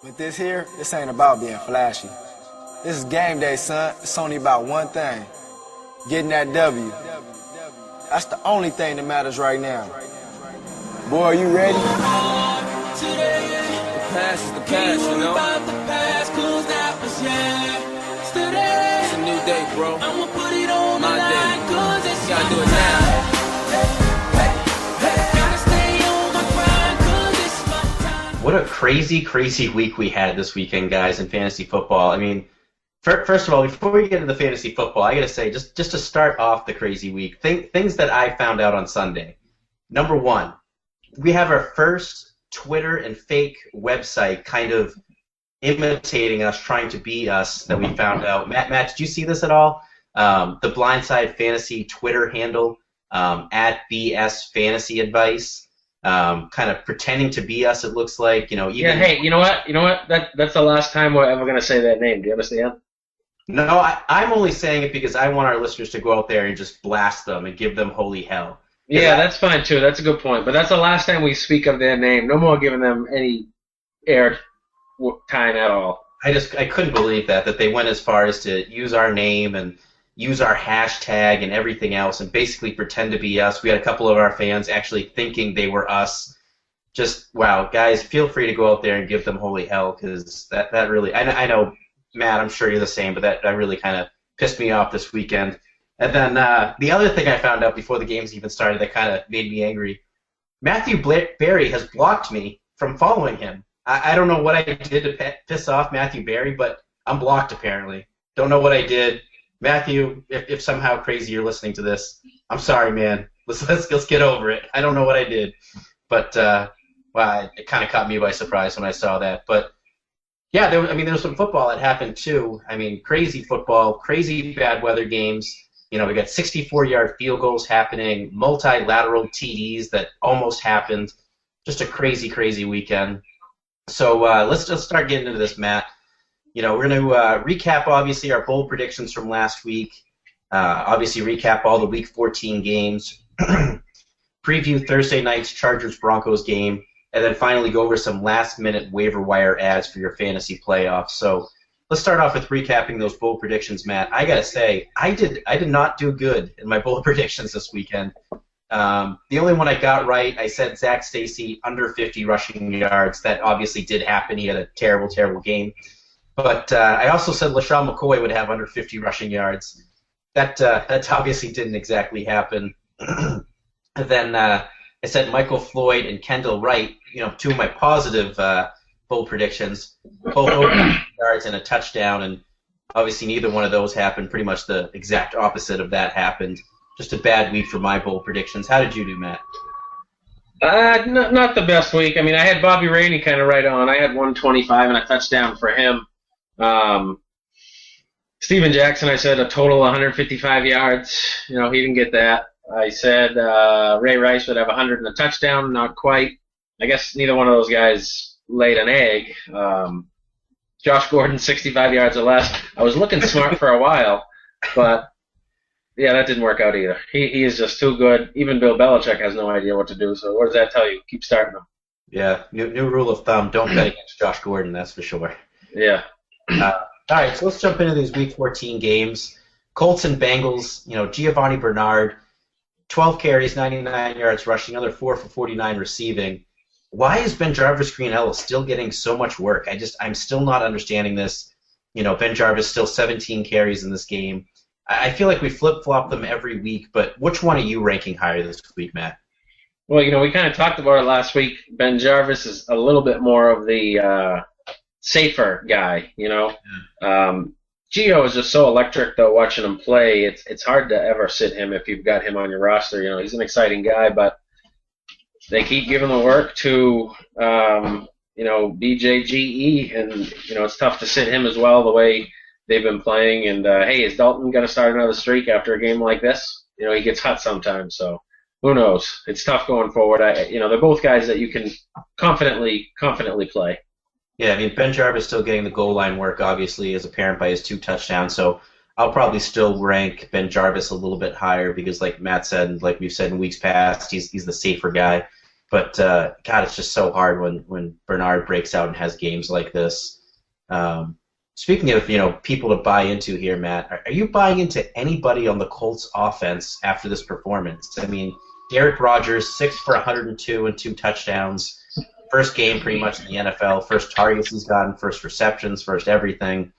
With this here, this ain't about being flashy. This is game day, son. It's only about one thing. Getting that W. That's the only thing that matters right now. Boy, are you ready? The past is the past, you know? It's a new day, bro. My day. Gotta do it now. What a crazy, crazy week we had this weekend, guys, in fantasy football. I mean, first of all, before we get into fantasy football, I got to say, just to start off the crazy week, things that I found out on Sunday. Number one, we have our first Twitter and fake website kind of imitating us, trying to be us, that we found out. Matt, did you see this at all? The Blindside Fantasy Twitter handle, at BS Fantasy Advice. Kind of pretending to be us, it looks like, even... Yeah, hey, you know what? That's the last time we're ever going to say that name. Do you understand? No, I'm only saying it because I want our listeners to go out there and just blast them and give them holy hell. Yeah, that's fine, too. That's a good point. But that's the last time we speak of their name. No more giving them any air time at all. I couldn't believe that they went as far as to use our name and use our hashtag and everything else and basically pretend to be us. We had a couple of our fans actually thinking they were us. Just, wow, guys, feel free to go out there and give them holy hell, because that really, I know, Matt, I'm sure you're the same, but that really kind of pissed me off this weekend. And then the other thing I found out before the games even started that kind of made me angry, Matthew Berry has blocked me from following him. I don't know what I did to piss off Matthew Berry, but I'm blocked apparently. Don't know what I did. Matthew, if somehow crazy you're listening to this, I'm sorry, man. Let's get over it. I don't know what I did, but wow, it kind of caught me by surprise when I saw that. But yeah, there was some football that happened too. I mean, crazy football, crazy bad weather games. We got 64-yard field goals happening, multilateral TDs that almost happened. Just a crazy, crazy weekend. So let's just start getting into this, Matt. We're going to recap, obviously, our bold predictions from last week. Obviously, recap all the Week 14 games. Preview Thursday night's Chargers-Broncos game. And then finally go over some last-minute waiver wire ads for your fantasy playoffs. So let's start off with recapping those bold predictions, Matt. I got to say, I did not do good in my bold predictions this weekend. The only one I got right, I said Zach Stacy under 50 rushing yards. That obviously did happen. He had a terrible, terrible game. But I also said LaShawn McCoy would have under 50 rushing yards. That obviously didn't exactly happen. And then I said Michael Floyd and Kendall Wright, two of my positive bold predictions, both over yards and a touchdown, and obviously neither one of those happened. Pretty much the exact opposite of that happened. Just a bad week for my bold predictions. How did you do, Matt? Not the best week. I mean, I had Bobby Rainey kind of right on. I had 125 and a touchdown for him. Steven Jackson, I said a total 155 yards. He didn't get that. I said Ray Rice would have 100 and a touchdown. Not quite. I guess neither one of those guys laid an egg. Josh Gordon, 65 yards or less. I was looking smart for a while, but yeah, that didn't work out either. He is just too good. Even Bill Belichick has no idea what to do. So what does that tell you? Keep starting him. Yeah, new rule of thumb: don't bet against Josh Gordon. That's for sure. Yeah. All right, so let's jump into these Week 14 games. Colts and Bengals, Giovanni Bernard, 12 carries, 99 yards rushing, another 4 for 49 receiving. Why is Ben Jarvis Green-Ellis still getting so much work? I'm still not understanding this. Ben Jarvis still 17 carries in this game. I feel like we flip-flop them every week, but which one are you ranking higher this week, Matt? Well, we kind of talked about it last week. Ben Jarvis is a little bit more of the safer guy, Gio is just so electric, though, watching him play. It's hard to ever sit him if you've got him on your roster. He's an exciting guy, but they keep giving the work to, BJGE, and, it's tough to sit him as well the way they've been playing. And, hey, is Dalton going to start another streak after a game like this? He gets hot sometimes, so who knows? It's tough going forward. They're both guys that you can confidently play. Yeah, Ben Jarvis still getting the goal line work, obviously, is apparent by his 2 touchdowns. So I'll probably still rank Ben Jarvis a little bit higher because, like Matt said, and like we've said in weeks past, he's the safer guy. But God, it's just so hard when Bernard breaks out and has games like this. Speaking of people to buy into here, Matt, are you buying into anybody on the Colts offense after this performance? I mean, Derek Rogers, 6 for 102 and 2 touchdowns. First game pretty much in the NFL. First targets he's gotten, first receptions, first everything.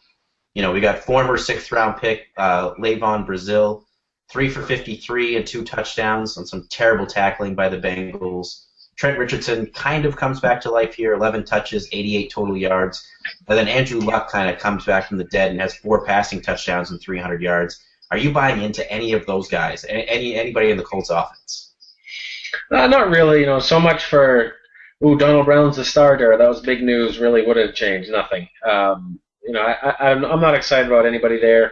We got former 6th-round pick Le'Veon Brazil, 3 for 53 and 2 touchdowns on some terrible tackling by the Bengals. Trent Richardson kind of comes back to life here, 11 touches, 88 total yards. And then Andrew Luck kind of comes back from the dead and has 4 passing touchdowns and 300 yards. Are you buying into any of those guys, anybody in the Colts offense? Not really. So much for, Donald Brown's the starter. That was big news. Really would have changed nothing. I'm not excited about anybody there.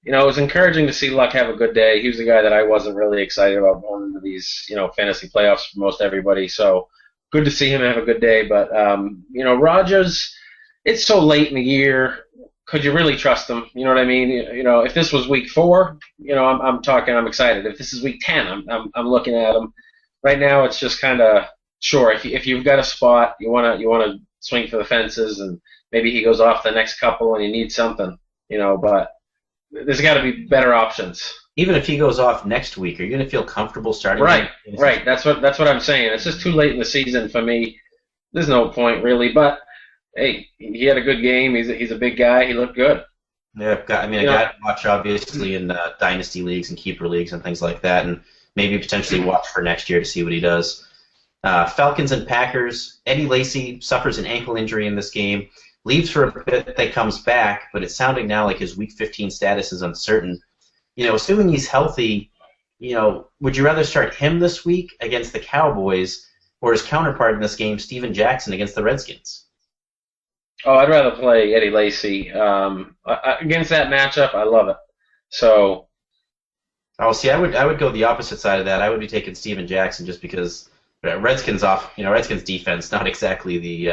It was encouraging to see Luck have a good day. He was the guy that I wasn't really excited about going into these, fantasy playoffs for most everybody. So good to see him have a good day. But, Rodgers, it's so late in the year. Could you really trust him? You know what I mean? If this was week 4, I'm excited. If this is week 10, I'm looking at him. Right now, it's just kind of sure. If you've got a spot, you wanna swing for the fences, and maybe he goes off the next couple and you need something, but there's got to be better options. Even if he goes off next week, are you going to feel comfortable starting? Right. That's what I'm saying. It's just too late in the season for me. There's no point really. But hey, he had a good game. He's a big guy. He looked good. Yeah, a guy to watch obviously in dynasty leagues and keeper leagues and things like that, and maybe potentially watch for next year to see what he does. Falcons and Packers. Eddie Lacy suffers an ankle injury in this game. Leaves for a bit, then comes back, but it's sounding now like his Week 15 status is uncertain. Assuming he's healthy, would you rather start him this week against the Cowboys or his counterpart in this game, Steven Jackson, against the Redskins? Oh, I'd rather play Eddie Lacy. Against that matchup, I love it. So. Oh, see, I would go the opposite side of that. I would be taking Steven Jackson just because Redskins defense, not exactly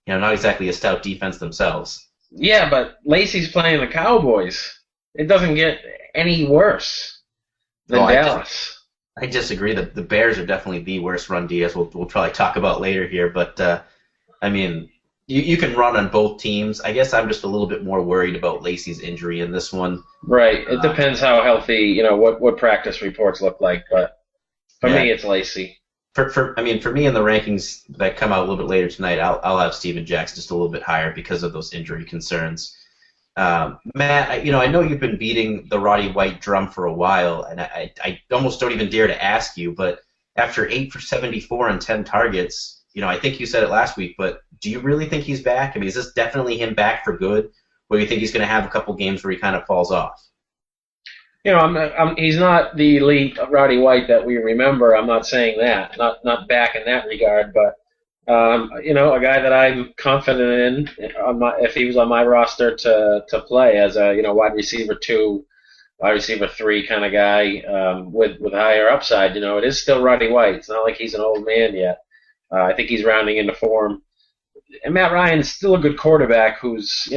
not exactly a stout defense themselves. Yeah, but Lacey's playing the Cowboys. It doesn't get any worse than Dallas. I disagree. The Bears are definitely the worst run D, as we'll probably talk about later here. But, you can run on both teams. I guess I'm just a little bit more worried about Lacey's injury in this one. Right. It depends how healthy, what practice reports look like. But for me, it's Lacy. For me in the rankings that come out a little bit later tonight, I'll have Steven Jackson just a little bit higher because of those injury concerns. Matt, I know you've been beating the Roddy White drum for a while, and I almost don't even dare to ask you, but after 8 for 74 and 10 targets, I think you said it last week, but do you really think he's back? I mean, is this definitely him back for good, or do you think he's going to have a couple games where he kind of falls off? He's not the elite Roddy White that we remember. I'm not saying that. Not back in that regard, but a guy that I'm confident in if he was on my roster to play as a wide receiver 2, wide receiver 3 kind of guy with higher upside. It is still Roddy White. It's not like he's an old man yet. I think he's rounding into form. And Matt Ryan's still a good quarterback who's,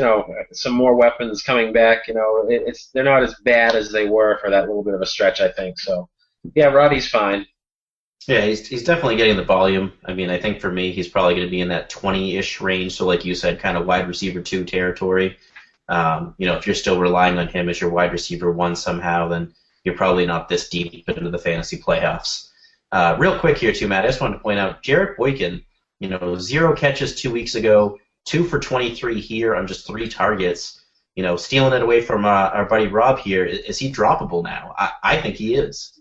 some more weapons coming back. They're not as bad as they were for that little bit of a stretch, I think. So, yeah, Roddy's fine. Yeah, he's definitely getting the volume. I mean, I think for me, he's probably going to be in that 20-ish range. So, like you said, kind of wide receiver 2 territory. If you're still relying on him as your wide receiver 1 somehow, then you're probably not this deep into the fantasy playoffs. Real quick here, too, Matt, I just wanted to point out, Jarrett Boykin, 0 catches 2 weeks ago, 2 for 23 here on just 3 targets. Stealing it away from our buddy Rob here. Is he droppable now? I think he is.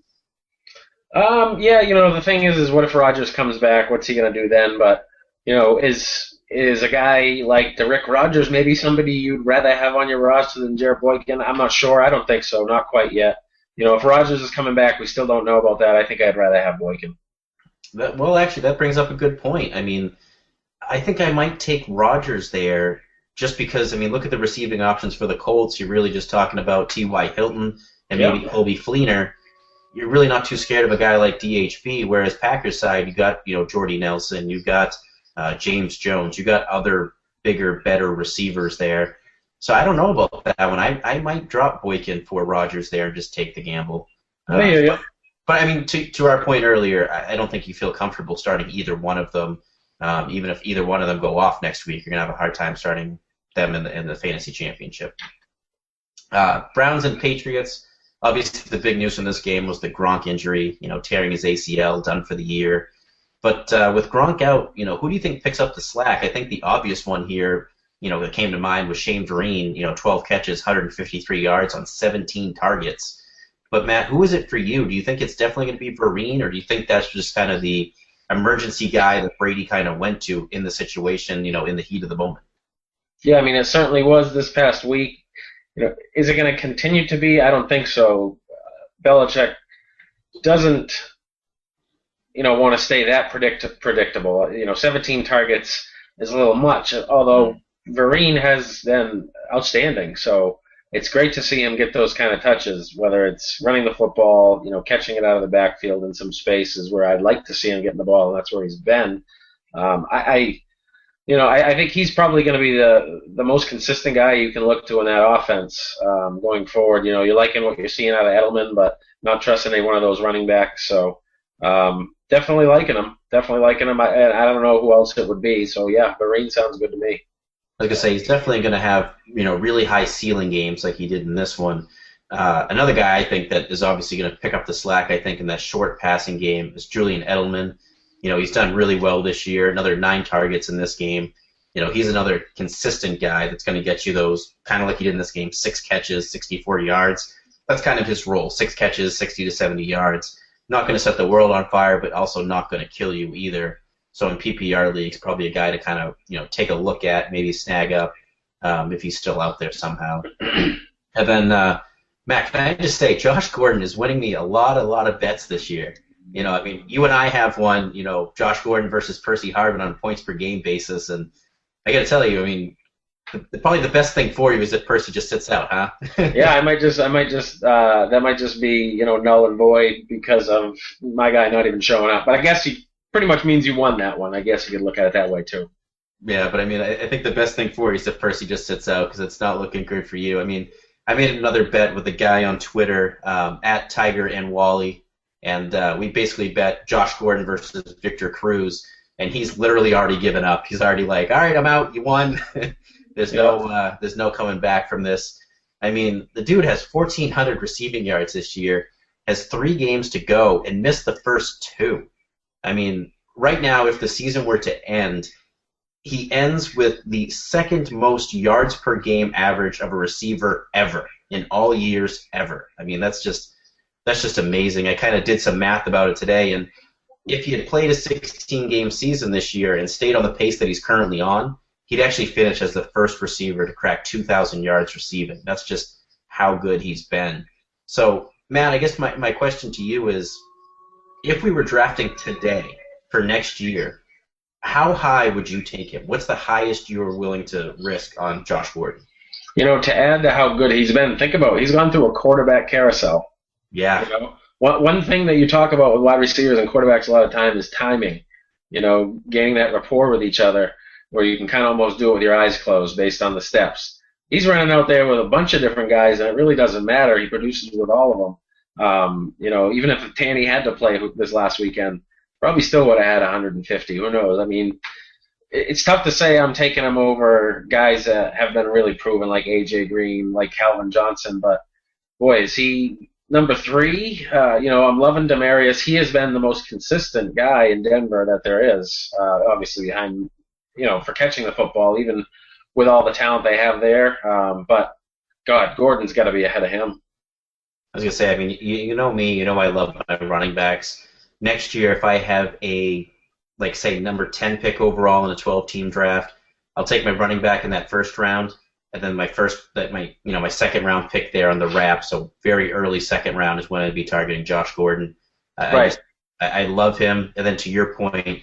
The thing is what if Rodgers comes back? What's he going to do then? But, is a guy like Derek Rodgers maybe somebody you'd rather have on your roster than Jarrett Boykin? I'm not sure. I don't think so. Not quite yet. If Rodgers is coming back, we still don't know about that. I think I'd rather have Boykin. Actually, that brings up a good point. I mean, I think I might take Rodgers there just because, look at the receiving options for the Colts. You're really just talking about T.Y. Hilton and maybe Colby Fleener. You're really not too scared of a guy like DHB, whereas Packers side, you got, Jordy Nelson, you've got James Jones, you got other bigger, better receivers there. So I don't know about that one. I might drop Boykin for Rodgers there and just take the gamble. Yeah. But I mean, to our point earlier, I don't think you feel comfortable starting either one of them. Even if either one of them go off next week, you're gonna have a hard time starting them in the fantasy championship. Browns and Patriots. Obviously, the big news from this game was the Gronk injury. Tearing his ACL, done for the year. But with Gronk out, who do you think picks up the slack? I think the obvious one here, that came to mind was Shane Vereen. 12 catches, 153 yards on 17 targets. But Matt, who is it for you? Do you think it's definitely going to be Vereen, or do you think that's just kind of the emergency guy that Brady kind of went to in the situation, in the heat of the moment? Yeah, I mean, it certainly was this past week. Is it going to continue to be? I don't think so. Belichick doesn't, want to stay that predictable. 17 targets is a little much, although Vereen has been outstanding. So it's great to see him get those kind of touches, whether it's running the football, catching it out of the backfield in some spaces where I'd like to see him getting the ball, and that's where he's been. I think he's probably going to be the most consistent guy you can look to in that offense going forward. You're liking what you're seeing out of Edelman, but not trusting any one of those running backs. So definitely liking him. I don't know who else it would be. So, yeah, Vereen sounds good to me. Like I say, he's definitely going to have really high ceiling games like he did in this one. Another guy I think that is obviously going to pick up the slack, I think, in that short passing game is Julian Edelman. He's done really well this year. Another 9 targets in this game. He's another consistent guy that's going to get you those, kind of like he did in this game, 6 catches, 64 yards. That's kind of his role, 6 catches, 60 to 70 yards. Not going to set the world on fire, but also not going to kill you either. So in PPR leagues, probably a guy to kind of take a look at, maybe snag up if he's still out there somehow. And then, Matt, can I just say, Josh Gordon is winning me a lot of bets this year. You and I have one, Josh Gordon versus Percy Harvin on a points per game basis, and I got to tell you, probably the best thing for you is if Percy just sits out, huh? Yeah, that might just be, null and void because of my guy not even showing up. But I guess he pretty much means you won that one. I guess you could look at it that way too. Yeah, but I think the best thing for you is if Percy just sits out because it's not looking good for you. I made another bet with a guy on Twitter, at Tiger and Wally. And we basically bet Josh Gordon versus Victor Cruz, and he's literally already given up. He's already like, all right, I'm out. You won. There's no coming back from this. The dude has 1,400 receiving yards this year, has 3 games to go, and missed the first 2. Right now, if the season were to end, he ends with the second most yards per game average of a receiver ever in all years ever. That's just amazing. I kind of did some math about it today, and if he had played a 16-game season this year and stayed on the pace that he's currently on, he'd actually finish as the first receiver to crack 2,000 yards receiving. That's just how good he's been. So, Matt, I guess my question to you is, if we were drafting today for next year, how high would you take him? What's the highest you are willing to risk on Josh Gordon? To add to how good he's been, think about it. He's gone through a quarterback carousel. Yeah. One thing that you talk about with wide receivers and quarterbacks a lot of time is timing. Gaining that rapport with each other where you can kind of almost do it with your eyes closed based on the steps. He's running out there with a bunch of different guys, and it really doesn't matter. He produces with all of them. Even if Tanny had to play this last weekend, probably still would have had 150. Who knows? It's tough to say I'm taking him over guys that have been really proven, like A.J. Green, like Calvin Johnson, but boy, is he number 3. I'm loving Demaryius. He has been the most consistent guy in Denver that there is, obviously behind, for catching the football, even with all the talent they have there. But, God, Gordon's got to be ahead of him. I was going to say, you know me, I love my running backs. Next year, if I have a, say, number 10 pick overall in a 12-team draft, I'll take my running back in that first round. And then my second round pick there on the wrap, so very early second round is when I'd be targeting Josh Gordon. Right. I love him. And then to your point,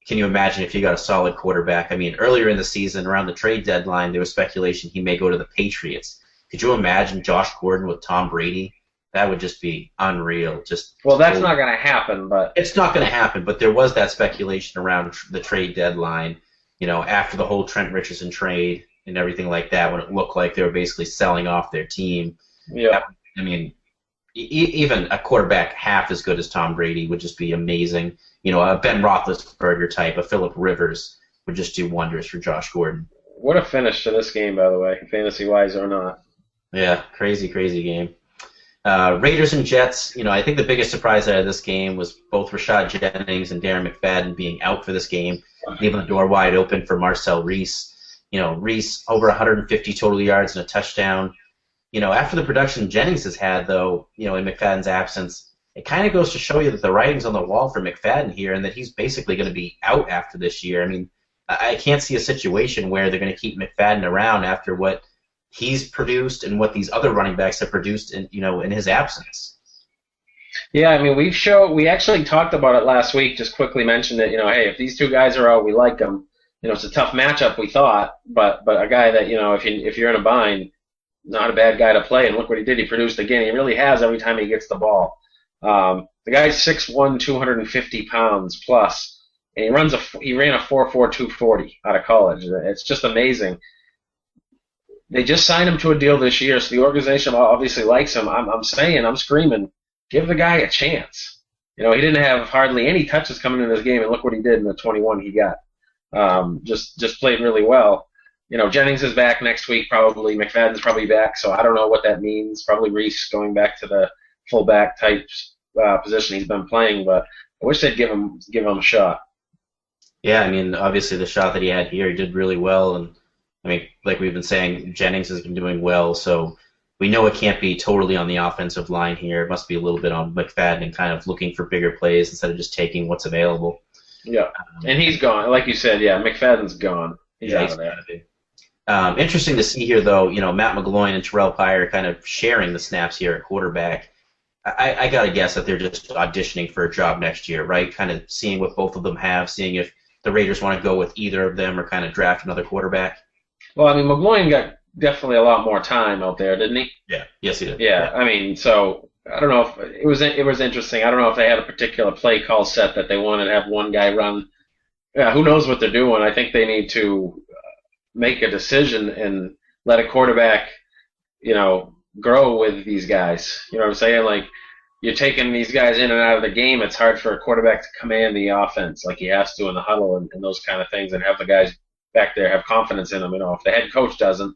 can you imagine if you got a solid quarterback? Earlier in the season, around the trade deadline, there was speculation he may go to the Patriots. Could you imagine Josh Gordon with Tom Brady? That would just be unreal. That's not going to happen. But it's not going to happen. But there was that speculation around the trade deadline. After the whole Trent Richardson trade and everything like that, when it looked like they were basically selling off their team. Yeah. even a quarterback half as good as Tom Brady would just be amazing. You know, a Ben Roethlisberger type, a Phillip Rivers would just do wonders for Josh Gordon. What a finish to this game, by the way, fantasy-wise or not. Yeah, crazy game. Raiders and Jets, you know, I think the biggest surprise out of this game was both Rashad Jennings and Darren McFadden being out for this game, leaving the door wide open for Marcel Reese. You know, Reese over 150 total yards and a touchdown. You know, after the production Jennings has had, though, you know, in McFadden's absence, it kind of goes to show you that the writing's on the wall for McFadden here and that he's basically going to be out after this year. I mean, I can't see a situation where they're going to keep McFadden around after what he's produced and what these other running backs have produced in, you know, in his absence. Yeah, I mean, we actually talked about it last week, just quickly mentioned it, you know, hey, if these two guys are out, we like them. You know, it's a tough matchup, we thought, but a guy that, you know, if you're in a bind, not a bad guy to play, and look what he did. He produced again. He really has every time he gets the ball. The guy's 6'1", 250 pounds plus, and he ran a 4.4 240 out of college. It's just amazing. They just signed him to a deal this year, so the organization obviously likes him. I'm screaming, give the guy a chance. You know, he didn't have hardly any touches coming in this game, and look what he did in the 21 he got. Just played really well. You know, Jennings is back next week probably. McFadden's probably back, so I don't know what that means. Probably Reese going back to the fullback type position he's been playing, but I wish they'd give him a shot. Yeah, I mean, obviously the shot that he had here, he did really well, and I mean, like we've been saying, Jennings has been doing well, so we know it can't be totally on the offensive line here. It must be a little bit on McFadden and kind of looking for bigger plays instead of just taking what's available. Yeah, and he's gone. Like you said, yeah, McFadden's gone. He's out of there. Interesting to see here, though, you know, Matt McGloin and Terrell Pryor kind of sharing the snaps here at quarterback. I got to guess that they're just auditioning for a job next year, right? Kind of seeing what both of them have, seeing if the Raiders want to go with either of them or kind of draft another quarterback. Well, I mean, McGloin got definitely a lot more time out there, didn't he? Yeah. Yes, he did. Yeah. I mean, so I don't know if it was interesting. I don't know if they had a particular play call set that they wanted to have one guy run. Yeah, who knows what they're doing? I think they need to make a decision and let a quarterback, you know, grow with these guys. You know what I'm saying? Like, you're taking these guys in and out of the game. It's hard for a quarterback to command the offense like he has to in the huddle and those kind of things, and have the guys back there have confidence in them. You know, if the head coach doesn't,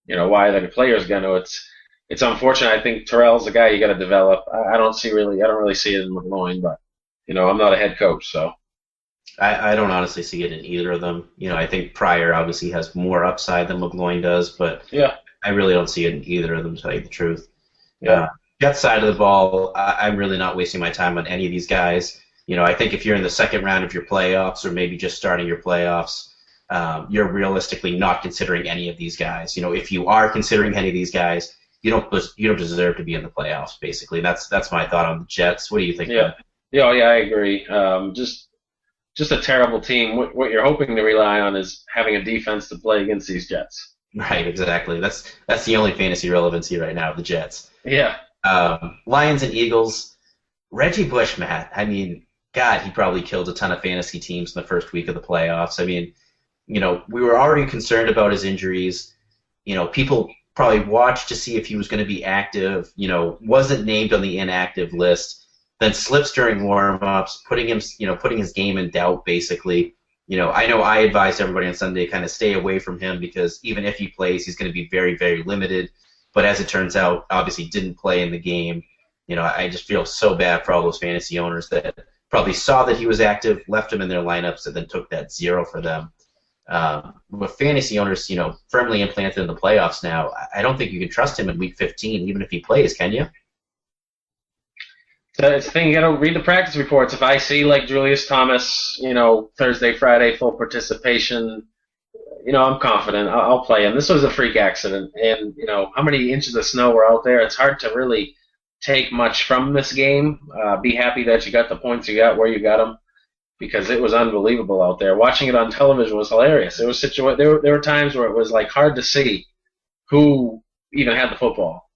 you know, why are the players going to? It's unfortunate. I think Terrell's a guy you got to develop. I don't really see it in McGloin, but you know, I'm not a head coach, so. I don't honestly see it in either of them. You know, I think Pryor obviously has more upside than McGloin does, but yeah, I really don't see it in either of them, to tell you the truth. Yeah. That side of the ball, I'm really not wasting my time on any of these guys. You know, I think if you're in the second round of your playoffs or maybe just starting your playoffs, you're realistically not considering any of these guys. You know, if you are considering any of these guys, you don't deserve to be in the playoffs. Basically, that's my thought on the Jets. What do you think? Yeah, I agree. Just a terrible team. What you're hoping to rely on is having a defense to play against these Jets. Right, exactly. That's the only fantasy relevancy right now, the Jets. Yeah. Lions and Eagles. Reggie Bush, Matt. I mean, God, he probably killed a ton of fantasy teams in the first week of the playoffs. I mean, you know, we were already concerned about his injuries. You know, people probably watched to see if he was going to be active. You know, wasn't named on the inactive list. Then slips during warm-ups, putting his game in doubt, basically. You know I advised everybody on Sunday to kind of stay away from him because even if he plays, he's going to be very, very limited. But as it turns out, obviously didn't play in the game. You know, I just feel so bad for all those fantasy owners that probably saw that he was active, left him in their lineups, and then took that 0 for them. With fantasy owners, you know, firmly implanted in the playoffs now, I don't think you can trust him in Week 15, even if he plays, can you? So it's the thing, you got to read the practice reports. If I see, like, Julius Thomas, you know, Thursday, Friday, full participation, you know, I'm confident. I'll play him. This was a freak accident. And, you know, how many inches of snow were out there? It's hard to really take much from this game. Be happy that you got the points you got where you got them because it was unbelievable out there. Watching it on television was hilarious. There were times where it was, like, hard to see who even had the football.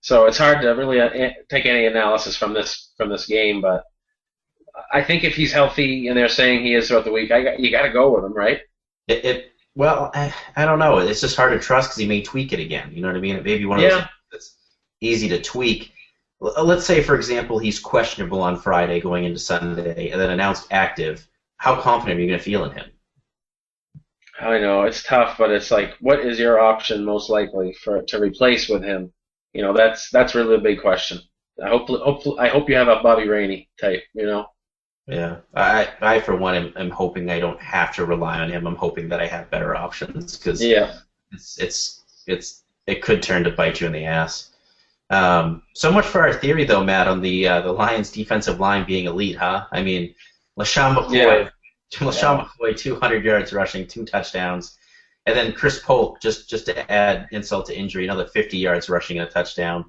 So it's hard to really take any analysis from this game, but I think if he's healthy and they're saying he is throughout the week, you got to go with him, right? Well, I don't know. It's just hard to trust because he may tweak it again. You know what I mean? It may be one of those things that's easy to tweak. let's say, for example, he's questionable on Friday going into Sunday and then announced active. How confident are you going to feel in him? I know it's tough, but it's like, what is your option most likely to replace with him? That's really a big question. I hope you have a Bobby Rainey type. Yeah, I for one am hoping I don't have to rely on him. I'm hoping that I have better options because it could turn to bite you in the ass. So much for our theory, though, Matt, on the Lions' defensive line being elite, huh? I mean, LaShawn McCoy, 200 yards rushing, 2 touchdowns, and then Chris Polk, just to add insult to injury, another 50 yards rushing and a touchdown.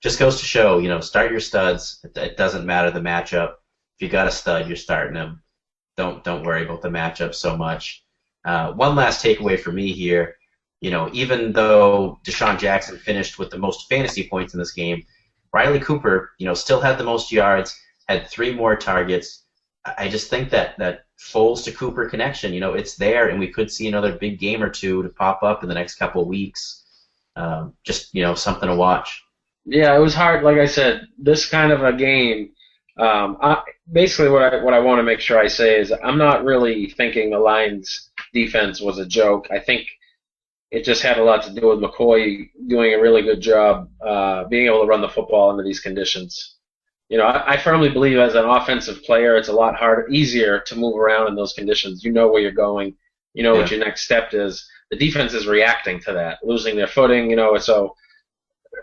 Just goes to show, start your studs. It doesn't matter the matchup. If you got a stud, you're starting him. Don't worry about the matchup so much. One last takeaway for me here. Even though Deshaun Jackson finished with the most fantasy points in this game, Riley Cooper, still had the most yards, had 3 more targets. I just think that Foles to Cooper connection, it's there, and we could see another big game or two to pop up in the next couple of weeks. Just something to watch. Yeah, it was hard. Like I said, this kind of a game. Basically, what I want to make sure I say is I'm not really thinking the Lions' defense was a joke. I think it just had a lot to do with McCoy doing a really good job being able to run the football under these conditions. I firmly believe as an offensive player, it's a lot easier to move around in those conditions. You know where you're going. You know what your next step is. The defense is reacting to that, losing their footing. So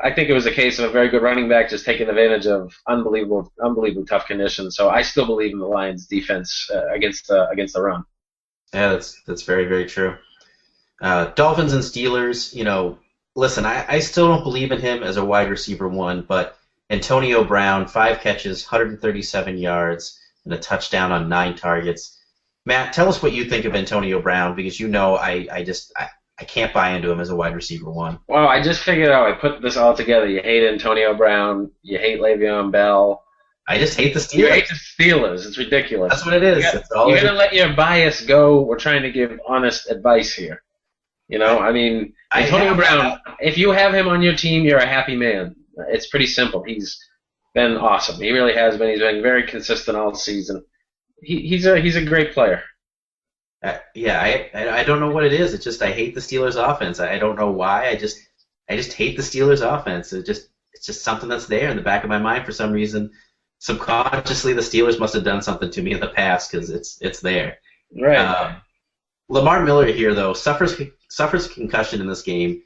I think it was a case of a very good running back just taking advantage of unbelievably tough conditions. So I still believe in the Lions' defense against the run. Yeah, that's very, very true. Dolphins and Steelers, listen, I still don't believe in him as a wide receiver 1, but Antonio Brown, 5 catches, 137 yards, and a touchdown on 9 targets. Matt, tell us what you think of Antonio Brown, because I can't buy into him as a wide receiver 1. Well, I just figured out, I put this all together. You hate Antonio Brown, you hate Le'Veon Bell. I just hate the Steelers. You hate the Steelers. It's ridiculous. That's what it is. You got to let your bias go. We're trying to give honest advice here. Antonio Brown, if you have him on your team, you're a happy man. It's pretty simple. He's been awesome. He really has been. He's been very consistent all season. He's a great player. I don't know what it is. It's just I hate the Steelers' offense. I don't know why. I just hate the Steelers' offense. It's just something that's there in the back of my mind for some reason. Subconsciously, the Steelers must have done something to me in the past because it's there. Right. Lamar Miller here, though, suffers concussion in this game.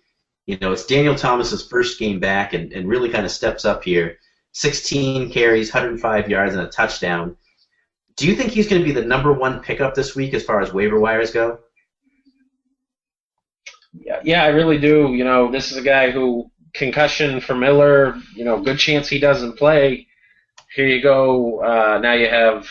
It's Daniel Thomas's first game back and really kind of steps up here. 16 carries, 105 yards, and a touchdown. Do you think he's going to be the number 1 pickup this week as far as waiver wires go? Yeah, I really do. This is a guy who, concussion for Miller, good chance he doesn't play. Here you go. Now you have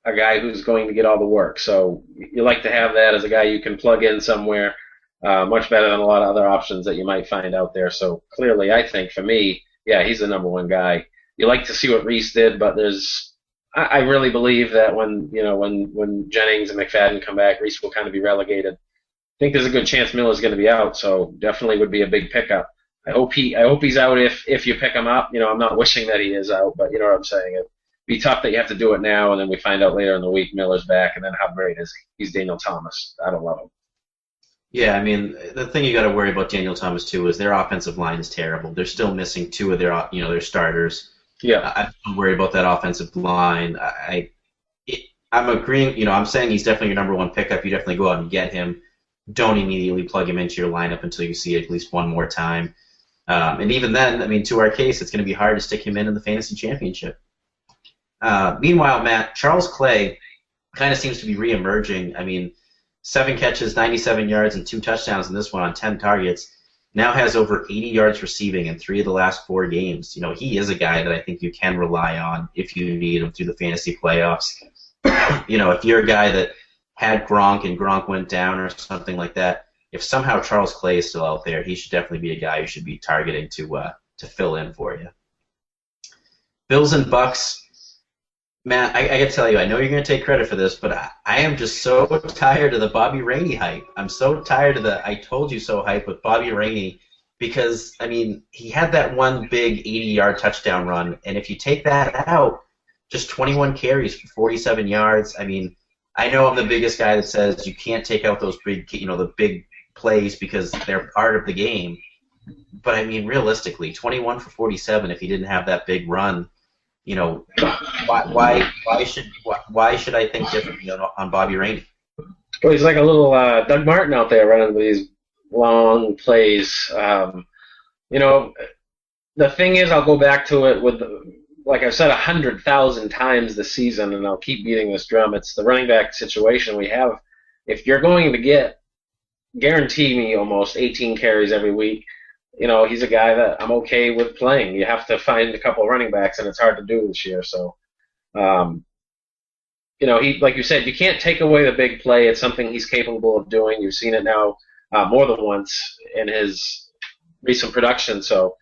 a guy who's going to get all the work. So you like to have that as a guy you can plug in somewhere, much better than a lot of other options that you might find out there. So clearly, I think for me, yeah, he's the number 1 guy. You like to see what Reese did, but I really believe that when Jennings and McFadden come back, Reese will kind of be relegated. I think there's a good chance Miller's going to be out, so definitely would be a big pickup. I hope he's out if you pick him up. I'm not wishing that he is out, but you know what I'm saying. It'd be tough that you have to do it now, and then we find out later in the week Miller's back, and then how great is he? He's Daniel Thomas. I don't love him. Yeah, the thing you got to worry about Daniel Thomas too is their offensive line is terrible. They're still missing 2 of their starters. Yeah, I don't worry about that offensive line. I'm agreeing. I'm saying he's definitely your number 1 pickup. You definitely go out and get him. Don't immediately plug him into your lineup until you see it at least one more time. And even then, to our case, it's going to be hard to stick him in the fantasy championship. Meanwhile, Matt, Charles Clay kind of seems to be reemerging. 7 catches, 97 yards, and 2 touchdowns in this one on 10 targets. Now has over 80 yards receiving in 3 of the last 4 games. He is a guy that I think you can rely on if you need him through the fantasy playoffs. If you're a guy that had Gronk and Gronk went down or something like that, if somehow Charles Clay is still out there, he should definitely be a guy you should be targeting to fill in for you. Bills and Bucks. Matt, I got to tell you, I know you're going to take credit for this, but I am just so tired of the Bobby Rainey hype. I'm so tired of the I told you so hype with Bobby Rainey because, I mean, he had that one big 80-yard touchdown run, and if you take that out, just 21 carries for 47 yards. I mean, I know I'm the biggest guy that says you can't take out those big, the big plays because they're part of the game. But I mean, realistically, 21 for 47. If he didn't have that big run, why should I think differently on Bobby Rainey? Well, he's like a little Doug Martin out there running these long plays. The thing is, I'll go back to it with, like I've said 100,000 times this season, and I'll keep beating this drum. It's the running back situation we have. If you're going to guarantee me almost 18 carries every week, he's a guy that I'm okay with playing. You have to find a couple of running backs, and it's hard to do this year. So, he, like you said, you can't take away the big play. It's something he's capable of doing. You've seen it now more than once in his recent production. So,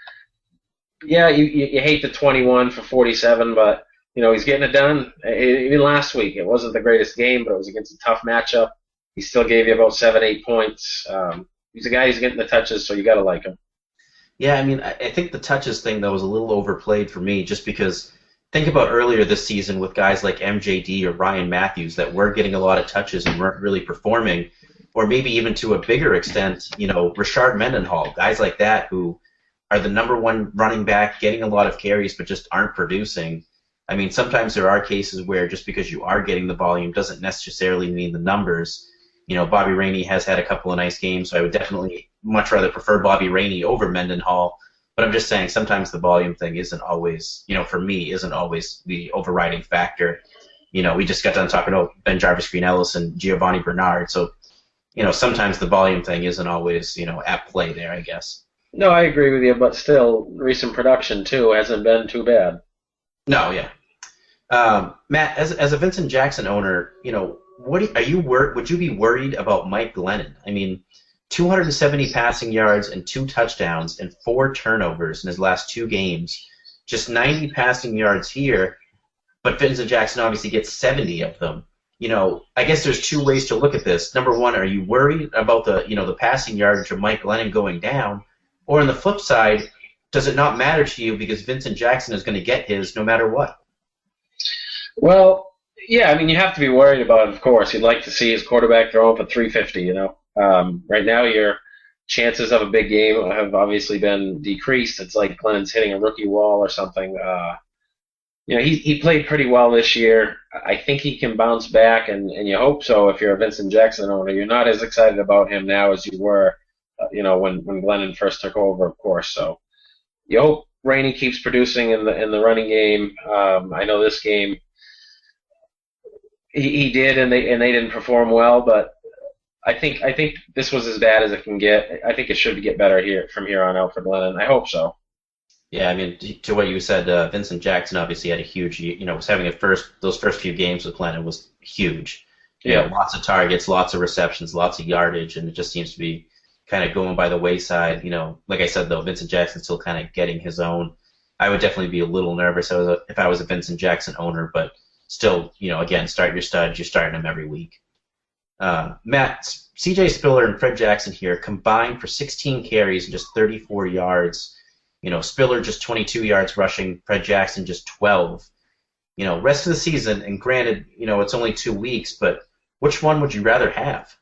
yeah, you hate the 21 for 47, but he's getting it done. Even last week, it wasn't the greatest game, but it was against a tough matchup. He still gave you about 7-8 points. He's a guy who's getting the touches, so you got to like him. Yeah, I mean, I think the touches thing, though, was a little overplayed for me, just because think about earlier this season with guys like MJD or Ryan Matthews that were getting a lot of touches and weren't really performing, or maybe even to a bigger extent, Rashard Mendenhall, guys like that who are the number one running back, getting a lot of carries, but just aren't producing. I mean, sometimes there are cases where just because you are getting the volume doesn't necessarily mean the numbers. Bobby Rainey has had a couple of nice games, so I would definitely much rather prefer Bobby Rainey over Mendenhall. But I'm just saying sometimes the volume thing isn't always, for me, isn't always the overriding factor. We just got done talking about Ben Jarvis Green Ellis and Giovanni Bernard, so, sometimes the volume thing isn't always, at play there, I guess. No, I agree with you, but still, recent production, too, hasn't been too bad. No, yeah. Matt, as a Vincent Jackson owner, would you be worried about Mike Glennon? I mean, 270 passing yards and 2 touchdowns and 4 turnovers in his last 2 games, just 90 passing yards here, but Vincent Jackson obviously gets 70 of them. I guess there's 2 ways to look at this. Number one, are you worried about the passing yardage of Mike Glennon going down? Or on the flip side, does it not matter to you because Vincent Jackson is going to get his no matter what? Well, yeah, I mean, you have to be worried about it, of course. You'd like to see his quarterback throw up at 350, Right now, your chances of a big game have obviously been decreased. It's like Glennon's hitting a rookie wall or something. He played pretty well this year. I think he can bounce back, and you hope so if you're a Vincent Jackson owner. You're not as excited about him now as you were when Glennon first took over, of course. So you hope Rainey keeps producing in the running game. I know this game he did, and they didn't perform well, but I think this was as bad as it can get. I think it should get better from here on out for Glennon. I hope so. Yeah, I mean, to what you said, Vincent Jackson obviously had a huge, was having those first few games with Glennon was huge. Lots of targets, lots of receptions, lots of yardage, and it just seems to be kind of going by the wayside. Like I said, though, Vincent Jackson's still kind of getting his own. I would definitely be a little nervous if I was a Vincent Jackson owner, but still, again, start your studs. You're starting them every week. Matt, C.J. Spiller and Fred Jackson here combined for 16 carries and just 34 yards. Spiller just 22 yards rushing, Fred Jackson just 12. Rest of the season, and granted, it's only 2 weeks, but which one would you rather have?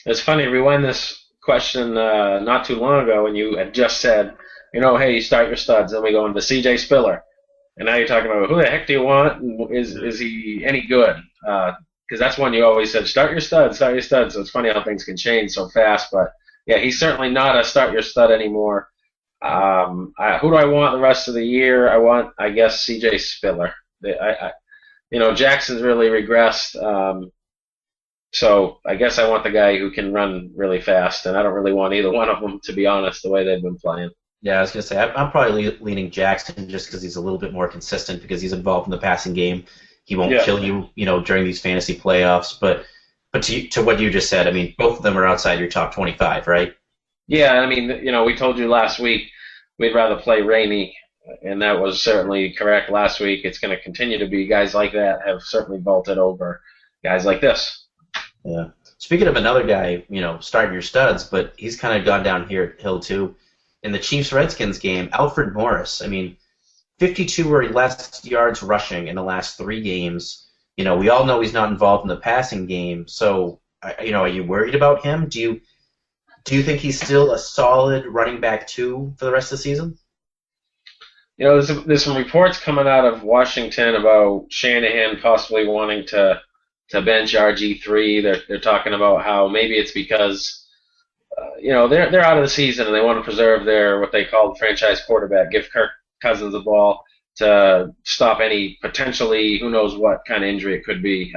It's funny, rewind this question not too long ago when you had just said, hey, you start your studs, then we go into C.J. Spiller. And now you're talking about who the heck do you want, and is he any good? Because that's one you always said, start your studs. So it's funny how things can change so fast. But, yeah, he's certainly not a start your stud anymore. Who do I want the rest of the year? I want, I guess, C.J. Spiller. Jackson's really regressed. So I guess I want the guy who can run really fast, and I don't really want either one of them, to be honest, the way they've been playing. Yeah, I was going to say, I'm probably leaning Jackson just because he's a little bit more consistent because he's involved in the passing game. He won't kill you, during these fantasy playoffs. But to what you just said, I mean, both of them are outside your top 25, right? Yeah, I mean, we told you last week we'd rather play Rainey, and that was certainly correct last week. It's going to continue to be. Guys like that have certainly vaulted over guys like this. Yeah. Speaking of another guy, starting your studs, but he's kind of gone downhill too. In the Chiefs-Redskins game, Alfred Morris, 52 or less yards rushing in the last 3 games. We all know he's not involved in the passing game, so, are you worried about him? Do you think he's still a solid running back 2 for the rest of the season? There's some reports coming out of Washington about Shanahan possibly wanting to bench RG3. They're talking about how maybe it's because they're out of the season and they want to preserve their what they call the franchise quarterback, give Kirk Cousins the ball to stop any potentially who knows what kind of injury it could be.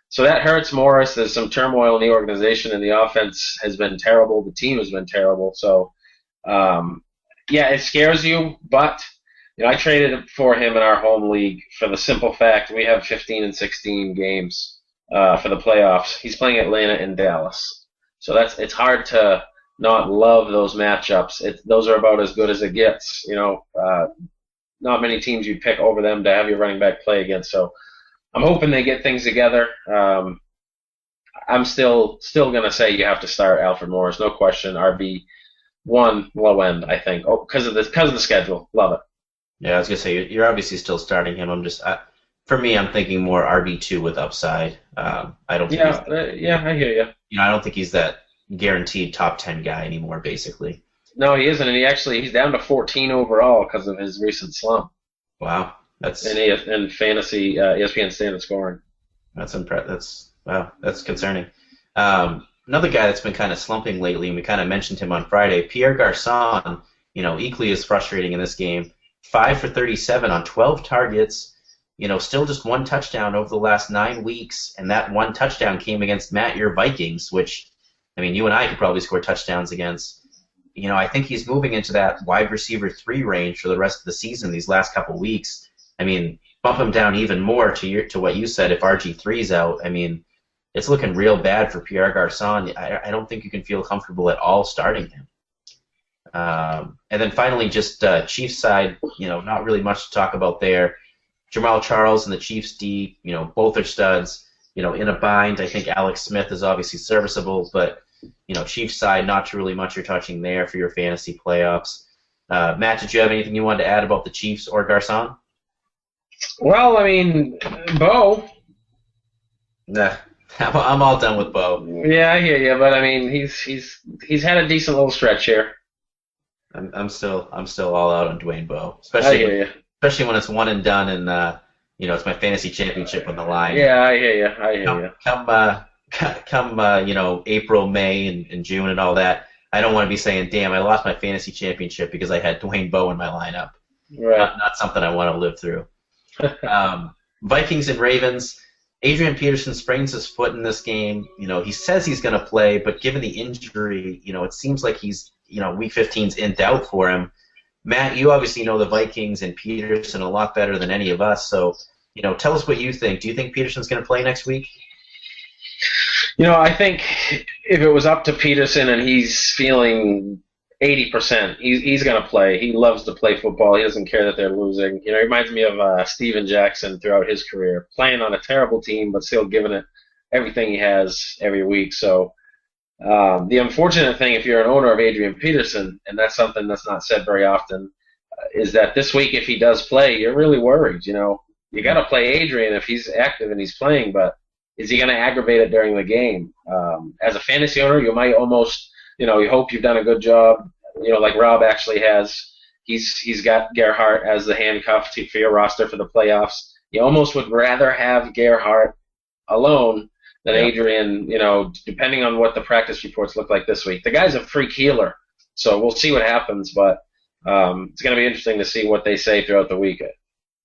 So that hurts Morris. There's some turmoil in the organization, and the offense has been terrible. The team has been terrible. So it scares you, but. I traded for him in our home league for the simple fact we have 15 and 16 games for the playoffs. He's playing Atlanta and Dallas, so it's hard to not love those matchups. Those are about as good as it gets. Not many teams you'd pick over them to have your running back play against. So I'm hoping they get things together. I'm still gonna say you have to start Alfred Morris, no question. RB1 low end, I think, because of the schedule. Love it. Yeah, I was gonna say you're obviously still starting him. For me, I'm thinking more RB2 with upside. I don't think. I hear you. I don't think he's that guaranteed top 10 guy anymore. Basically. No, he isn't, and he's down to 14 overall because of his recent slump. Wow, that's in fantasy ESPN standard scoring. That's that's concerning. Another guy that's been kind of slumping lately, and we kind of mentioned him on Friday, Pierre Garçon. Equally as frustrating in this game. 5 for 37 on 12 targets, still just 1 touchdown over the last 9 weeks, and that 1 touchdown came against your Vikings, which, you and I could probably score touchdowns against. I think he's moving into that wide receiver 3 range for the rest of the season these last couple weeks. Bump him down even more to what you said if RG3's out. It's looking real bad for Pierre Garçon. I don't think you can feel comfortable at all starting him. And then finally, just Chiefs side, not really much to talk about there. Jamal Charles and the Chiefs D, both are studs. In a bind, I think Alex Smith is obviously serviceable, but Chiefs side, not really much you're touching there for your fantasy playoffs. Matt, did you have anything you wanted to add about the Chiefs or Garçon? Well, Bo. Nah, I'm all done with Bo. Yeah, I hear you, but he's had a decent little stretch here. I'm still all out on Dwayne Bowe, especially when it's one and done, and it's my fantasy championship on the line. Yeah, I hear you. Come April, May, and June and all that. I don't want to be saying, "Damn, I lost my fantasy championship because I had Dwayne Bowe in my lineup." Right. Not something I want to live through. Vikings and Ravens. Adrian Peterson sprains his foot in this game. He says he's going to play, but given the injury, it seems like he's. Week 15's in doubt for him. Matt, you obviously know the Vikings and Peterson a lot better than any of us, so, tell us what you think. Do you think Peterson's going to play next week? I think if it was up to Peterson and he's feeling 80%, he's going to play. He loves to play football. He doesn't care that they're losing. He reminds me of Steven Jackson throughout his career, playing on a terrible team but still giving it everything he has every week, so... the unfortunate thing, if you're an owner of Adrian Peterson, and that's something that's not said very often, is that this week, if he does play, you're really worried. You got to play Adrian if he's active and he's playing, but is he going to aggravate it during the game? As a fantasy owner, you might almost, you hope you've done a good job. Like Rob actually has. He's got Gerhardt as the handcuff for your roster for the playoffs. You almost would rather have Gerhardt alone than Adrian, depending on what the practice reports look like this week. The guy's a freak healer, so we'll see what happens, but it's going to be interesting to see what they say throughout the week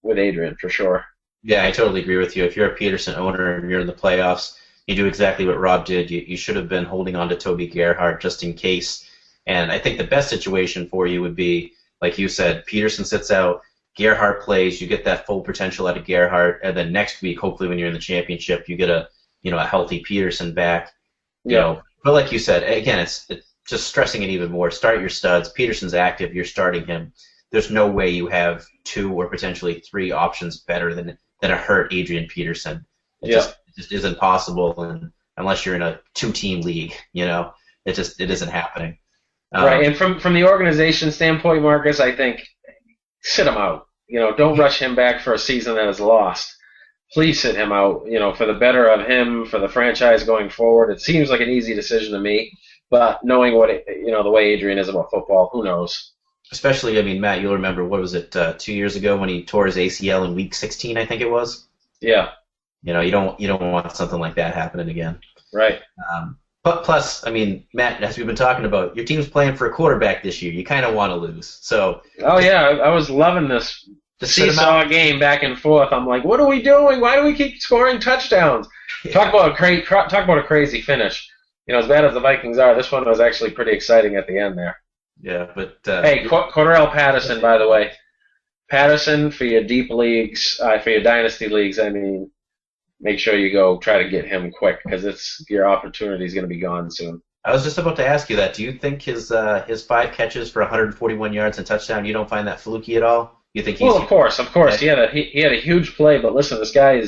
with Adrian, for sure. Yeah, I totally agree with you. If you're a Peterson owner and you're in the playoffs, you do exactly what Rob did. You should have been holding on to Toby Gerhardt just in case. And I think the best situation for you would be, like you said, Peterson sits out, Gerhardt plays, you get that full potential out of Gerhardt, and then next week, hopefully when you're in the championship, you get a healthy Peterson back. But like you said, again, it's just stressing it even more. Start your studs. Peterson's active. You're starting him. There's no way you have 2 or potentially 3 options better than a hurt Adrian Peterson. It just isn't possible. And unless you're in a 2-team league. It isn't happening. Right, and from the organization standpoint, Marcus, I think sit him out. Don't rush him back for a season that is lost. Please sit him out, for the better of him, for the franchise going forward. It seems like an easy decision to me, but knowing the way Adrian is about football, who knows? Especially, Matt, you'll remember, what was it, 2 years ago when he tore his ACL in week 16, I think it was? Yeah. You don't want something like that happening again. Right. But plus, Matt, as we've been talking about, your team's playing for a quarterback this year. You kind of want to lose. So. Oh yeah, I was loving this seesaw game back and forth. I'm like, what are we doing? Why do we keep scoring touchdowns? Yeah. Talk about a crazy finish. As bad as the Vikings are, this one was actually pretty exciting at the end there. Yeah, but hey, Cordarrelle Patterson, by the way, Patterson for your deep leagues, for your dynasty leagues. Make sure you go try to get him quick because your opportunity is going to be gone soon. I was just about to ask you that. Do you think his 5 catches for 141 yards and touchdown, you don't find that fluky at all? You think he's of course. He had a huge play, but listen, this guy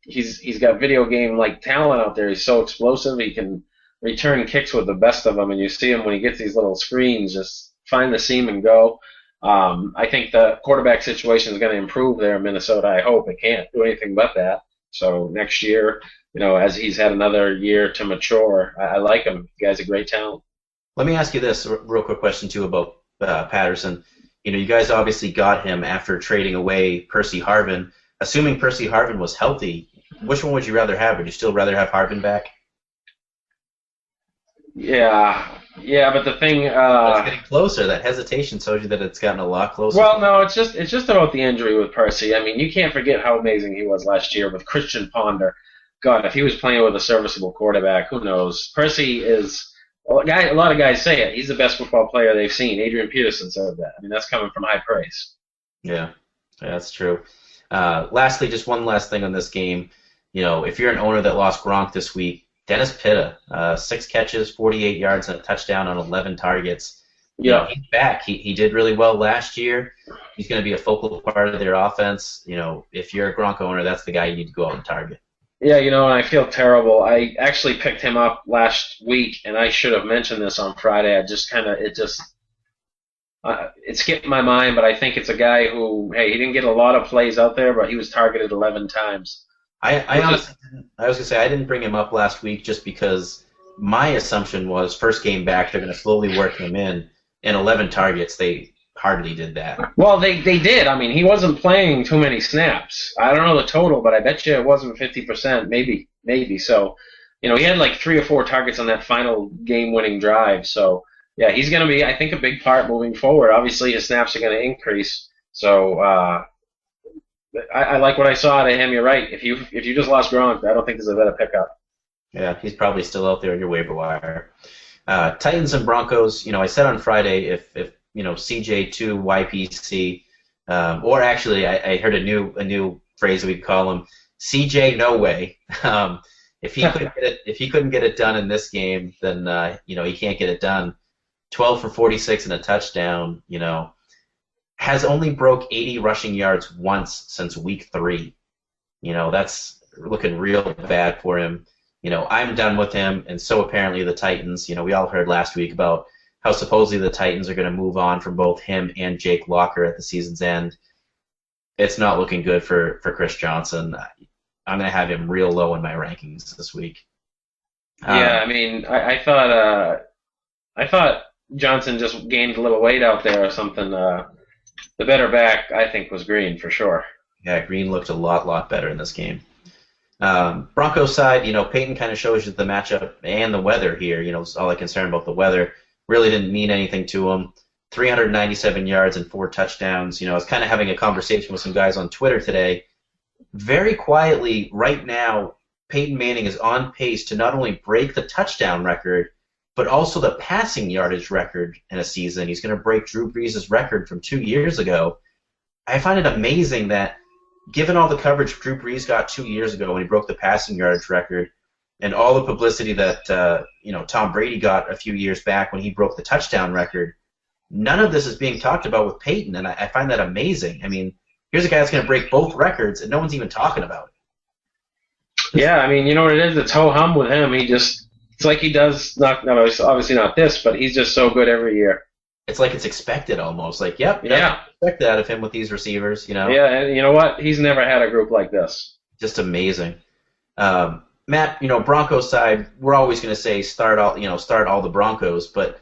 he's got video game like talent out there. He's so explosive. He can return kicks with the best of them, and you see him when he gets these little screens, just find the seam and go. I think the quarterback situation is going to improve there in Minnesota. I hope it can't do anything but that. So next year, as he's had another year to mature, I like him. The guy's a great talent. Let me ask you this real quick question, too, about Patterson. You guys obviously got him after trading away Percy Harvin. Assuming Percy Harvin was healthy, which one would you rather have? Would you still rather have Harvin back? Yeah, but the thing it's getting closer. That hesitation shows you that it's gotten a lot closer. Well, no, it's just about the injury with Percy. You can't forget how amazing he was last year with Christian Ponder. God, if he was playing with a serviceable quarterback, who knows? Percy is a lot of guys say it. He's the best football player they've seen. Adrian Peterson said that. That's coming from high praise. Yeah, that's true. Lastly, just one last thing on this game. If you're an owner that lost Gronk this week, Dennis Pitta, 6 catches, 48 yards, and a touchdown on 11 targets. Yeah, he's back. He did really well last year. He's going to be a focal part of their offense. If you're a Gronk owner, that's the guy you need to go out and target. Yeah, and I feel terrible. I actually picked him up last week, and I should have mentioned this on Friday. It skipped my mind, but I think it's a guy who, hey, he didn't get a lot of plays out there, but he was targeted 11 times. I honestly didn't. I was going to say I didn't bring him up last week just because my assumption was first game back they're going to slowly work him in, and 11 targets, they hardly did that. Well, they did. He wasn't playing too many snaps. I don't know the total, but I bet you it wasn't 50%, maybe. So, he had like 3 or 4 targets on that final game-winning drive. So, yeah, he's going to be, I think, a big part moving forward. Obviously, his snaps are going to increase. So, I like what I saw out of him. You're right. If you just lost Gronk, I don't think there's a better pickup. Yeah, he's probably still out there on your waiver wire. Titans and Broncos. I said on Friday if CJ2 YPC, or actually I heard a new phrase we'd call him CJ No Way. If he couldn't get it done in this game, then he can't get it done. 12 for 46 and a touchdown. Has only broke 80 rushing yards once since week 3. That's looking real bad for him. I'm done with him, and so apparently the Titans. We all heard last week about how supposedly the Titans are going to move on from both him and Jake Locker at the season's end. It's not looking good for Chris Johnson. I'm going to have him real low in my rankings this week. Yeah, I thought Johnson just gained a little weight out there or something. The better back, I think, was Green for sure. Yeah, Green looked a lot better in this game. Broncos side, Peyton kind of shows you the matchup and the weather here. All the concern about the weather really didn't mean anything to him. 397 yards and 4 touchdowns. I was kind of having a conversation with some guys on Twitter today. Very quietly, right now, Peyton Manning is on pace to not only break the touchdown record, but also the passing yardage record in a season. He's going to break Drew Brees' record from 2 years ago. I find it amazing that, given all the coverage Drew Brees got 2 years ago when he broke the passing yardage record, and all the publicity that Tom Brady got a few years back when he broke the touchdown record, none of this is being talked about with Peyton, and I find that amazing. Here's a guy that's going to break both records, and no one's even talking about it. Yeah, I mean, you know what it is? It's ho-hum with him. It's like he does, obviously not this, but he's just so good every year. It's like it's expected almost. Like, yep, Yeah. expect that of him with these receivers, Yeah, and you know what? He's never had a group like this. Just amazing. Matt, Broncos side, we're always going to say start all the Broncos, but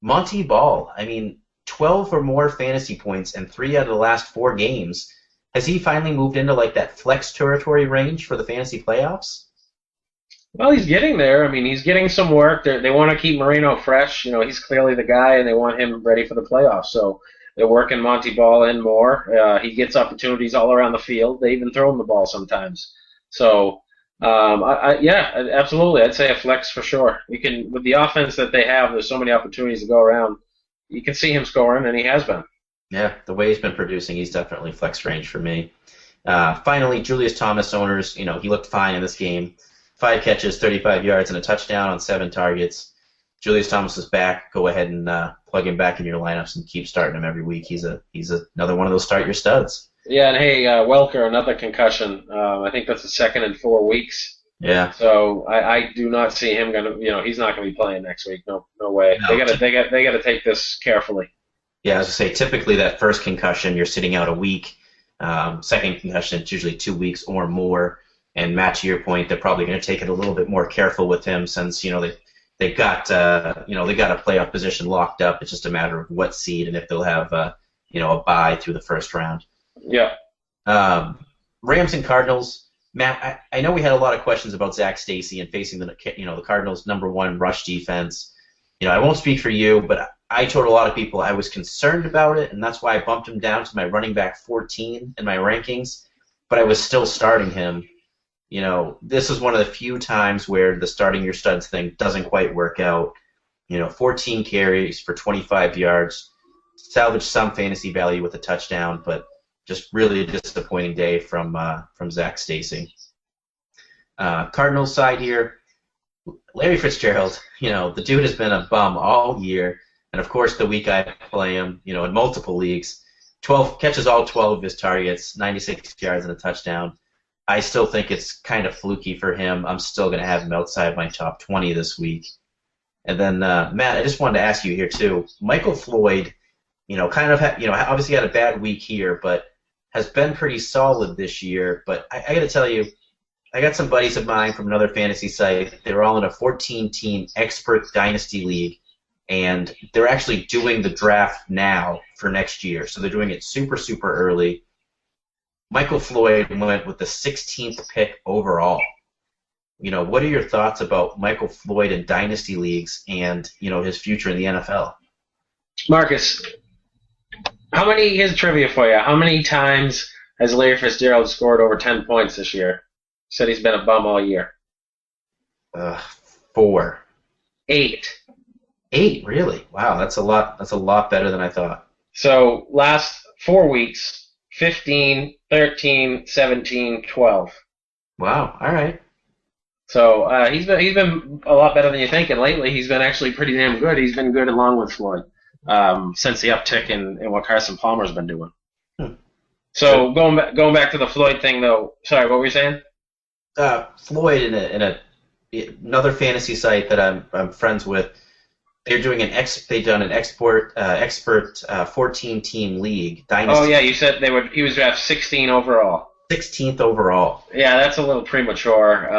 Monty Ball, I mean, 12 or more fantasy points in 3 out of the last 4 games. Has he finally moved into like that flex territory range for the fantasy playoffs? Well, he's getting there. I mean, he's getting some work. They want to keep Marino fresh. He's clearly the guy, and they want him ready for the playoffs. So they're working Monty Ball in more. He gets opportunities all around the field. They even throw him the ball sometimes. So, yeah, absolutely. I'd say a flex for sure. You can, with the offense that they have, there's so many opportunities to go around. You can see him scoring, and he has been. Yeah, the way he's been producing, he's definitely flex range for me. Finally, Julius Thomas owners, he looked fine in this game. 5 catches, 35 yards, and a touchdown on 7 targets. Julius Thomas is back. Go ahead and plug him back in your lineups and keep starting him every week. He's another one of those start your studs. Yeah, and hey, Welker, another concussion. I think that's the second in 4 weeks. Yeah. So I do not see him he's not gonna be playing next week. No way. No. They gotta take this carefully. Yeah, as I say, typically that first concussion you're sitting out a week. Second concussion it's usually 2 weeks or more. And Matt, to your point, they're probably going to take it a little bit more careful with him since they got a playoff position locked up. It's just a matter of what seed and if they'll have a bye through the first round. Yeah. Rams and Cardinals. Matt, I know we had a lot of questions about Zach Stacy and facing the Cardinals' #1 rush defense. I won't speak for you, but I told a lot of people I was concerned about it, and that's why I bumped him down to my running back 14 in my rankings. But I was still starting him. This is one of the few times where the starting your studs thing doesn't quite work out. 14 carries for 25 yards, salvaged some fantasy value with a touchdown, but just really a disappointing day from Zach Stacy. Cardinals side here, Larry Fitzgerald. The dude has been a bum all year, and of course the week I play him, in multiple leagues, 12 catches all 12 of his targets, 96 yards and a touchdown. I still think it's kind of fluky for him. I'm still going to have him outside my top 20 this week. And then, Matt, I just wanted to ask you here, too. Michael Floyd, obviously had a bad week here, but has been pretty solid this year. But I got to tell you, I got some buddies of mine from another fantasy site. They're all in a 14-team expert dynasty league, and they're actually doing the draft now for next year. So they're doing it super, super early. Michael Floyd went with the 16th pick overall. What are your thoughts about Michael Floyd in dynasty leagues and, his future in the NFL? Marcus, here's trivia for you. How many times has Larry Fitzgerald scored over 10 points this year? Said he's been a bum all year. 4. 8. 8, really? Wow, that's a lot better than I thought. So last 4 weeks, 15, 13, 17, 12. Wow, all right. So he's been a lot better than you think, and lately he's been actually pretty damn good. He's been good along with Floyd since the uptick in what Carson Palmer's been doing. So going back to the Floyd thing, though. Sorry, what were you saying? Floyd in another fantasy site that I'm friends with. They're doing they've done an expert 14-team league dynasty. Oh yeah, you said he was drafted 16 overall. 16th overall. Yeah, that's a little premature.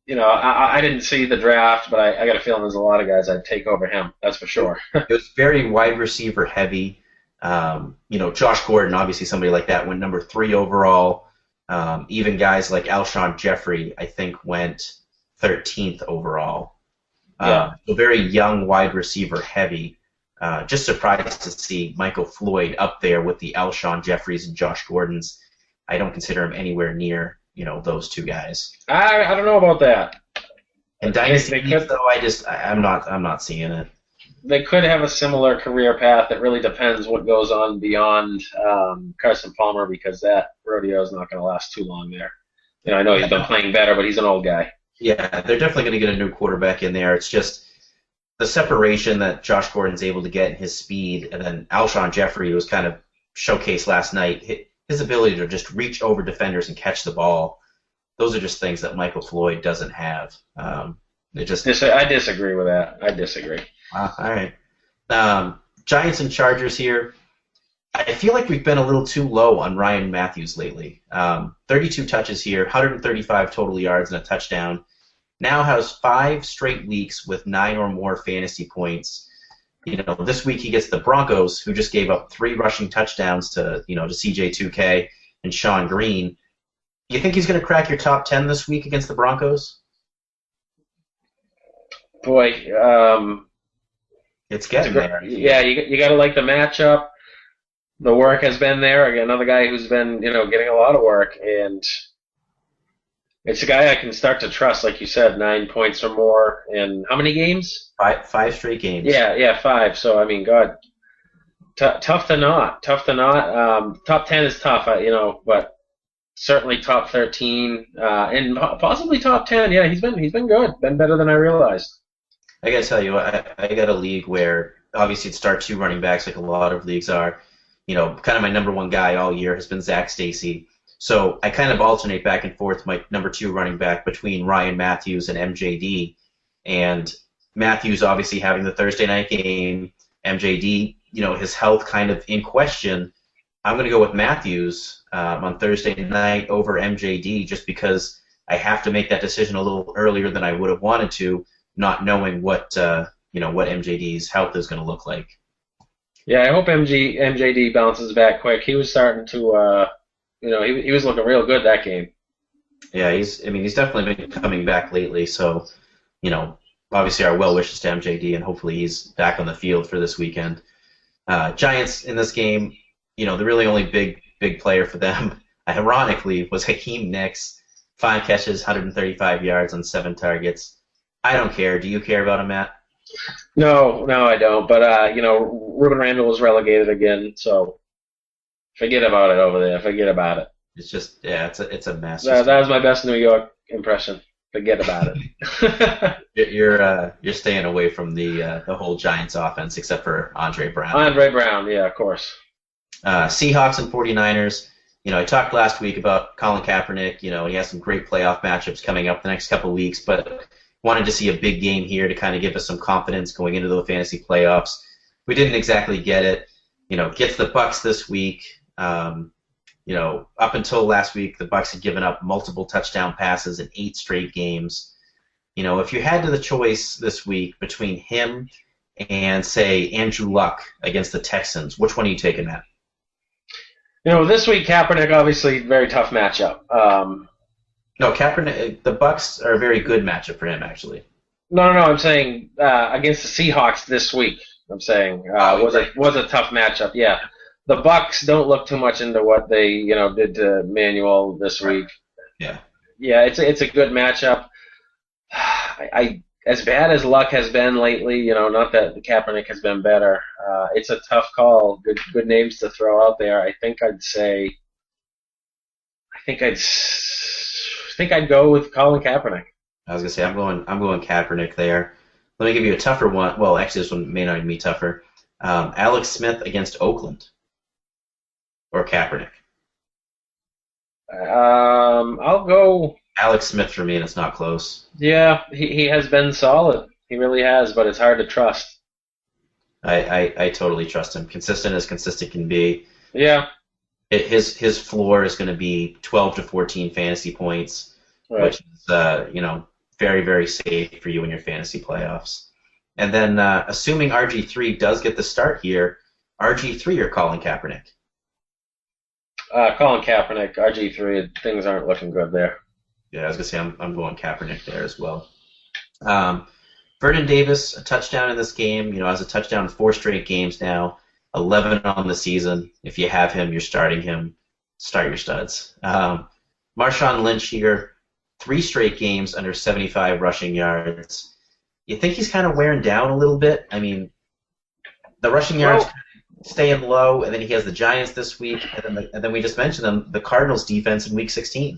I didn't see the draft, but I got a feeling there's a lot of guys I'd take over him. That's for sure. It was very wide receiver heavy. Josh Gordon, obviously somebody like that, went number 3 overall. Even guys like Alshon Jeffrey, I think, went 13th overall. So very young wide receiver heavy. Just surprised to see Michael Floyd up there with the Alshon Jeffreys and Josh Gordons. I don't consider him anywhere near those two guys. I don't know about that. And dynasty leagues, though, I'm not seeing it. They could have a similar career path. It really depends what goes on beyond Carson Palmer, because that rodeo is not going to last too long there. I know he's been playing better, but he's an old guy. Yeah, they're definitely going to get a new quarterback in there. It's just the separation that Josh Gordon's able to get in his speed, and then Alshon Jeffrey was kind of showcased last night. His ability to just reach over defenders and catch the ball. those are just things that Michael Floyd doesn't have. It just I disagree with that. I disagree. All right. Giants and Chargers here. I feel like we've been a little too low on Ryan Matthews lately. 32 touches here, 135 total yards and a touchdown. Now has 5 straight weeks with 9 or more fantasy points. This week he gets the Broncos, who just gave up 3 rushing touchdowns to CJ2K and Sean Green. You think he's going to crack your top 10 this week against the Broncos? Boy, it's getting there. Yeah, you got to like the matchup. The work has been there. Again, another guy who's been, getting a lot of work, and it's a guy I can start to trust, like you said, 9 points or more in how many games? 5 straight games. Yeah, 5. So I mean, God, tough to not. Top 10 is tough, but certainly top 13 and possibly top 10. Yeah, he's been good, been better than I realized. I gotta tell you, I got a league where obviously it start 2 running backs, like a lot of leagues are. Kind of my number 1 guy all year has been Zach Stacy. So I kind of alternate back and forth my number 2 running back between Ryan Matthews and MJD. And Matthews obviously having the Thursday night game, MJD, his health kind of in question. I'm going to go with Matthews on Thursday night over MJD just because I have to make that decision a little earlier than I would have wanted to, not knowing what MJD's health is going to look like. Yeah, I hope MJD bounces back quick. He was starting to, he was looking real good that game. Yeah, he's definitely been coming back lately. So, obviously our well wishes to MJD, and hopefully he's back on the field for this weekend. Giants in this game, the really only big player for them, ironically, was Hakeem Nicks. 5 catches, 135 yards on 7 targets. I don't care. Do you care about him, Matt? No, I don't. But Ruben Randall was relegated again, so forget about it over there. Forget about it. It's just, it's a mess. That was my best New York impression. Forget about it. You're staying away from the whole Giants offense except for Andre Brown. Andre Brown, yeah, of course. Seahawks and 49ers. I talked last week about Colin Kaepernick. He has some great playoff matchups coming up the next couple of weeks, but wanted to see a big game here to kind of give us some confidence going into the fantasy playoffs. We didn't exactly get it. Gets the Bucs this week. Up until last week, the Bucs had given up multiple touchdown passes in 8 straight games. If you had the choice this week between him and, say, Andrew Luck against the Texans, which one are you taking, Matt? This week, Kaepernick, obviously, very tough matchup. No, Kaepernick, the Bucs are a very good matchup for him, actually. No, I'm saying against the Seahawks this week. I'm saying was a tough matchup. Yeah, the Bucs don't look too much into what they did to Manuel this week. Yeah, it's a good matchup. I as bad as Luck has been lately, not that Kaepernick has been better. It's a tough call. Good names to throw out there. I think I'd go with Colin Kaepernick. I was gonna say I'm going Kaepernick there. Let me give you a tougher one. Well, actually, this one may not be tougher. Alex Smith against Oakland or Kaepernick. I'll go Alex Smith for me, and it's not close. Yeah, he has been solid. He really has, but it's hard to trust. I totally trust him. Consistent as consistent can be. Yeah. His floor is going to be 12 to 14 fantasy points, right, which is very, very safe for you in your fantasy playoffs. And then assuming RG3 does get the start here, RG3 or Colin Kaepernick? Colin Kaepernick, RG3, things aren't looking good there. Yeah, I was going to say I'm going Kaepernick there as well. Vernon Davis, a touchdown in this game. Has a touchdown in 4 straight games now. 11 on the season. If you have him, you're starting him. Start your studs. Marshawn Lynch here, 3 straight games under 75 rushing yards. You think he's kind of wearing down a little bit? I mean, the rushing yards staying low, and then he has the Giants this week, and then we just mentioned them, the Cardinals defense in Week 16.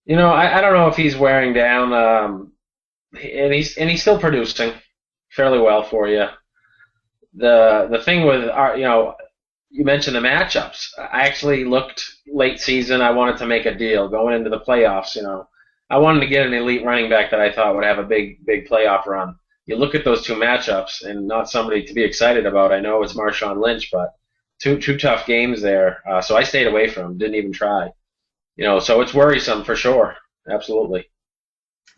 I don't know if he's wearing down, and he's still producing fairly well for you. The thing with you mentioned the matchups. I actually looked late season. I wanted to make a deal going into the playoffs. I wanted to get an elite running back that I thought would have a big playoff run. You look at those two matchups, and not somebody to be excited about. I know it's Marshawn Lynch, but two tough games there. So I stayed away from him. Didn't even try. So it's worrisome for sure. Absolutely.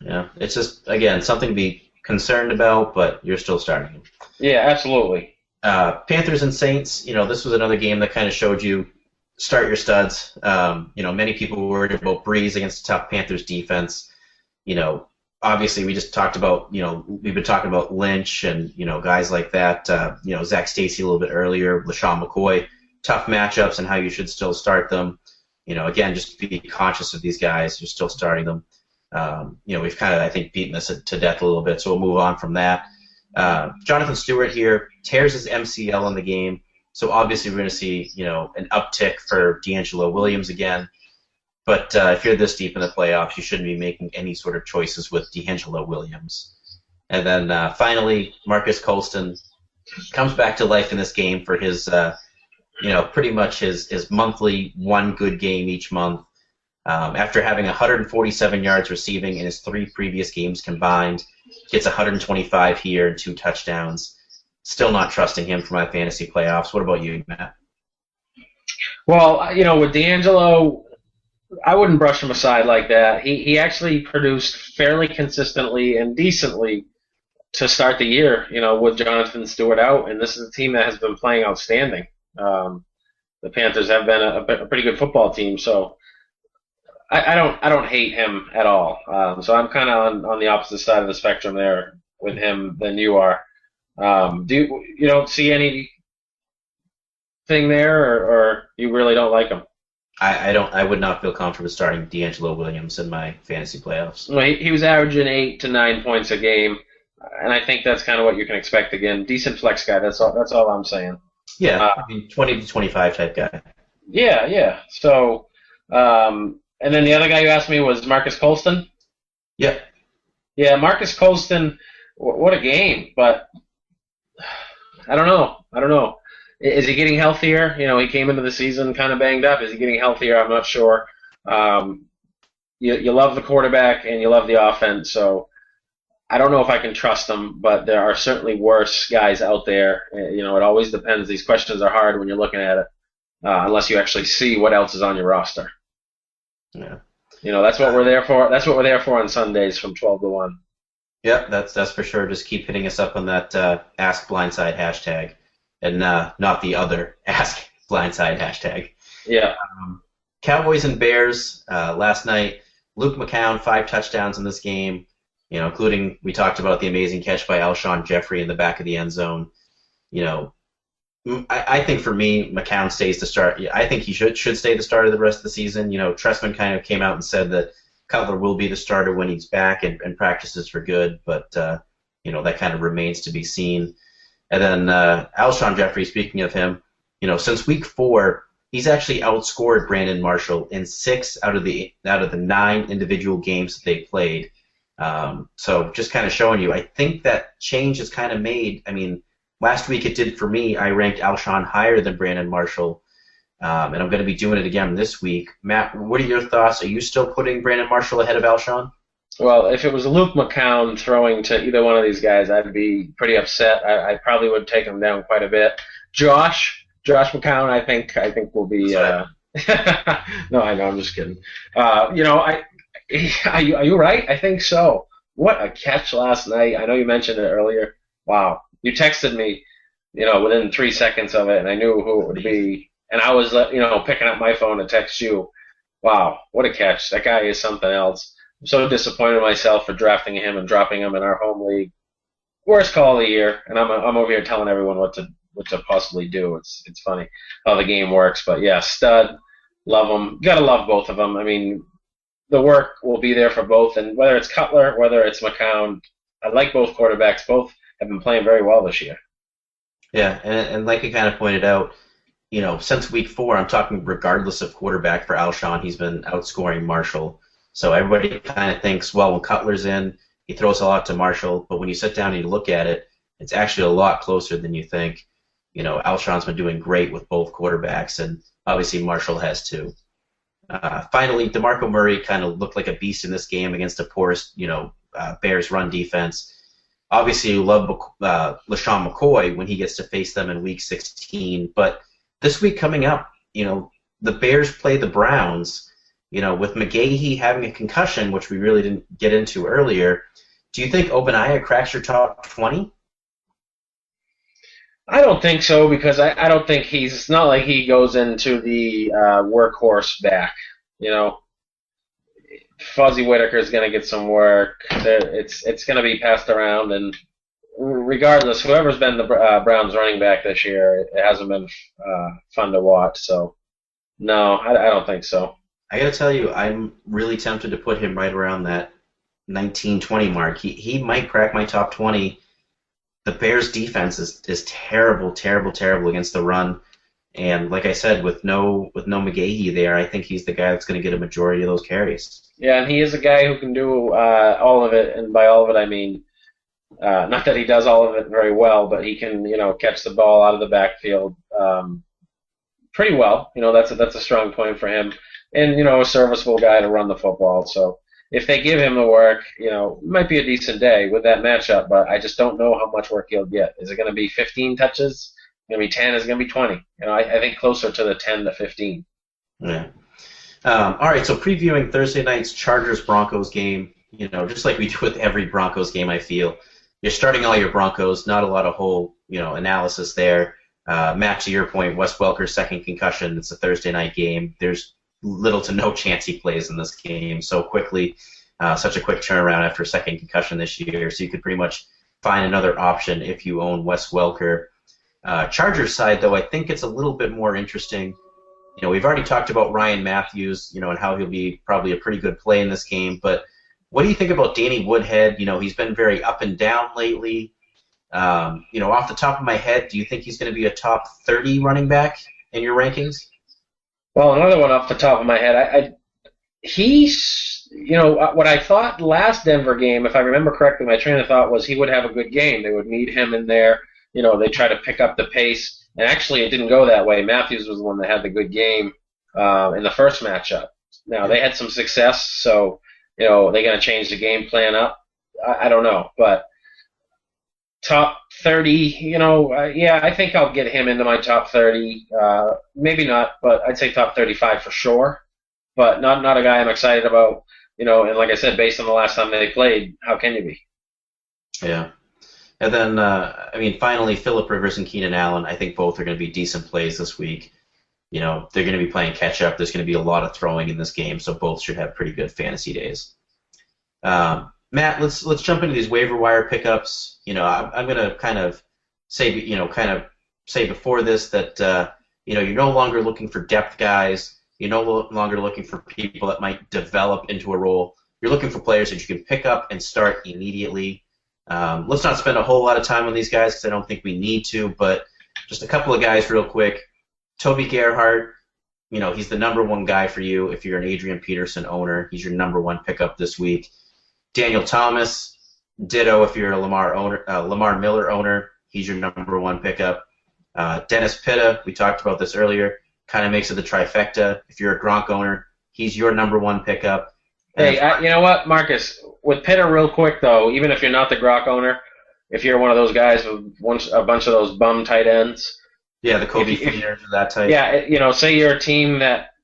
Yeah, it's just, again, something to be concerned about, but you're still starting him. Yeah, absolutely. Panthers and Saints, this was another game that kind of showed you start your studs. Many people were worried about Breeze against a tough Panthers defense. Obviously we just talked about, we've been talking about Lynch and, guys like that. Zach Stacy a little bit earlier, LaShawn McCoy, tough matchups and how you should still start them. Again, just be conscious of these guys. You're still starting them. We've kind of, I think, beaten this to death a little bit, so we'll move on from that. Jonathan Stewart here tears his MCL in the game, so obviously we're going to see, an uptick for D'Angelo Williams again. But if you're this deep in the playoffs, you shouldn't be making any sort of choices with D'Angelo Williams. And then finally, Marcus Colston comes back to life in this game for his, pretty much his monthly one good game each month. After having 147 yards receiving in his 3 previous games combined, gets 125 here and 2 touchdowns. Still not trusting him for my fantasy playoffs. What about you, Matt? Well, with D'Angelo, I wouldn't brush him aside like that. He actually produced fairly consistently and decently to start the year, with Jonathan Stewart out, and this is a team that has been playing outstanding. The Panthers have been a pretty good football team, so I don't hate him at all. So I'm kind of on the opposite side of the spectrum there with him than you are. You don't see anything there, or you really don't like him? I would not feel comfortable starting D'Angelo Williams in my fantasy playoffs. Well, he was averaging 8 to 9 points a game, and I think that's kind of what you can expect again. Decent flex guy. That's all I'm saying. Yeah, 20 to 25 type guy. Yeah. So, and then the other guy you asked me was Marcus Colston. Yep. Yeah, Marcus Colston. What a game! But I don't know. Is he getting healthier? He came into the season kind of banged up. Is he getting healthier? I'm not sure. You love the quarterback and you love the offense, so I don't know if I can trust them, but there are certainly worse guys out there. It always depends. These questions are hard when you're looking at it, unless you actually see what else is on your roster. Yeah. That's what we're there for. That's what we're there for on Sundays from 12 to 1. Yeah, that's for sure. Just keep hitting us up on that Ask Blindside hashtag. And not the other Ask Blindside hashtag. Yeah. Cowboys and Bears last night. Luke McCown, 5 touchdowns in this game, including, we talked about the amazing catch by Alshon Jeffrey in the back of the end zone. I think for me, McCown stays the start. I think he should stay the starter the rest of the season. Trestman kind of came out and said that Cutler will be the starter when he's back and practices for good, but that kind of remains to be seen. And then Alshon Jeffrey, speaking of him, since week 4, he's actually outscored Brandon Marshall in 6 out of the 9 individual games that they played. So just kind of showing you, I think that change is kind of made. I mean, last week it did for me. I ranked Alshon higher than Brandon Marshall, and I'm going to be doing it again this week. Matt, what are your thoughts? Are you still putting Brandon Marshall ahead of Alshon? Well, if it was Luke McCown throwing to either one of these guys, I'd be pretty upset. I probably would take him down quite a bit. Josh McCown, I think will be. No, I know, I'm just kidding. Are you right? I think so. What a catch last night! I know you mentioned it earlier. Wow, you texted me, within 3 seconds of it, and I knew who it would be, and I was, picking up my phone to text you. Wow, what a catch! That guy is something else. I'm so disappointed in myself for drafting him and dropping him in our home league. Worst call of the year, and I'm over here telling everyone what to possibly do. It's funny how the game works, but yeah, stud, love them. You gotta love both of them. I mean, the work will be there for both, and whether it's Cutler, whether it's McCown, I like both quarterbacks. Both have been playing very well this year. Yeah, and like you kind of pointed out, since week 4, I'm talking regardless of quarterback for Alshon, he's been outscoring Marshall. So everybody kind of thinks, well, when Cutler's in, he throws a lot to Marshall. But when you sit down and you look at it, it's actually a lot closer than you think. Alshon's been doing great with both quarterbacks, and obviously Marshall has too. Finally, DeMarco Murray kind of looked like a beast in this game against a porous, Bears run defense. Obviously, you love LaShawn McCoy when he gets to face them in Week 16, but this week coming up, the Bears play the Browns. With McGahee having a concussion, which we really didn't get into earlier, do you think Obaniah cracks your top 20? I don't think so, because I don't think it's not like he goes into the workhorse back. Fuzzy Whitaker is going to get some work. It's going to be passed around, and regardless, whoever's been the Browns running back this year, it hasn't been fun to watch. So, no, I don't think so. I got to tell you, I'm really tempted to put him right around that 19-20 mark. He might crack my top 20. The Bears' defense is terrible, terrible, terrible against the run. And like I said, with no McGahee there, I think he's the guy that's going to get a majority of those carries. Yeah, and he is a guy who can do all of it, and by all of it I mean not that he does all of it very well, but he can catch the ball out of the backfield pretty well. That's a strong point for him, and a serviceable guy to run the football. So if they give him the work, it might be a decent day with that matchup, but I just don't know how much work he'll get. Is it going to be 15 touches? Is it going to be 10? Is it going to be 20? I think closer to the 10 to 15. Yeah. All right, so previewing Thursday night's Chargers-Broncos game, just like we do with every Broncos game, I feel. You're starting all your Broncos, not a lot of whole, analysis there. Matt, to your point, Wes Welker's second concussion, it's a Thursday night game. There's little to no chance he plays in this game so quickly, such a quick turnaround after a second concussion this year, so you could pretty much find another option if you own Wes Welker. Chargers side, though, I think it's a little bit more interesting. We've already talked about Ryan Matthews, and how he'll be probably a pretty good play in this game, but what do you think about Danny Woodhead? He's been very up and down lately. Off the top of my head, do you think he's going to be a top 30 running back in your rankings? Well, another one off the top of my head, he's, what I thought last Denver game, if I remember correctly, my train of thought was he would have a good game. They would need him in there. They try to pick up the pace. And actually, it didn't go that way. Matthews was the one that had the good game in the first matchup. Now, they had some success, so, they're going to change the game plan up. I don't know. But top 30, yeah, I think I'll get him into my top 30. Maybe not, but I'd say top 35 for sure. But not a guy I'm excited about. And like I said, based on the last time they played, how can you be? Yeah. And then, finally, Phillip Rivers and Keenan Allen, I think both are going to be decent plays this week. They're going to be playing catch-up. There's going to be a lot of throwing in this game, so both should have pretty good fantasy days. Matt, let's jump into these waiver wire pickups. I'm going to kind of say before this that, you're no longer looking for depth guys. You're no longer looking for people that might develop into a role. You're looking for players that you can pick up and start immediately. Let's not spend a whole lot of time on these guys because I don't think we need to, but just a couple of guys real quick. Toby Gerhart, he's the number one guy for you if you're an Adrian Peterson owner. He's your number one pickup this week. Daniel Thomas, ditto if you're a Lamar Miller owner. He's your number one pickup. Dennis Pitta, we talked about this earlier, kind of makes it the trifecta. If you're a Gronk owner, he's your number one pickup. Hey, you know what, Marcus? With Pitta, real quick, though, even if you're not the Gronk owner, if you're one of those guys with a bunch of those bum tight ends. Yeah, the Kobe Fleeners, that type. Yeah, say you're a team that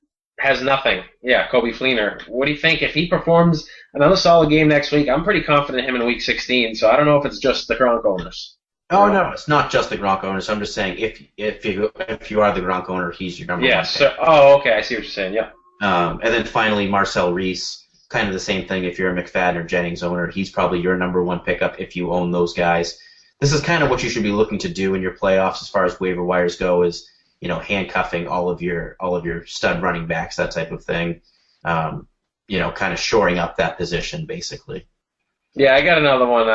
has nothing. Yeah, Kobe Fleener. What do you think? If he performs another solid game next week, I'm pretty confident in him in Week 16, so I don't know if it's just the Gronk owners. Oh, no, it's not just the Gronk owners. I'm just saying if you are the Gronk owner, he's your number one. Yeah, okay, I see what you're saying, yeah. And then finally, Marcel Reese, kind of the same thing if you're a McFadden or Jennings owner. He's probably your number one pickup if you own those guys. This is kind of what you should be looking to do in your playoffs as far as waiver wires go is, handcuffing all of your stud running backs, that type of thing. Kind of shoring up that position, basically. Yeah, I got another one.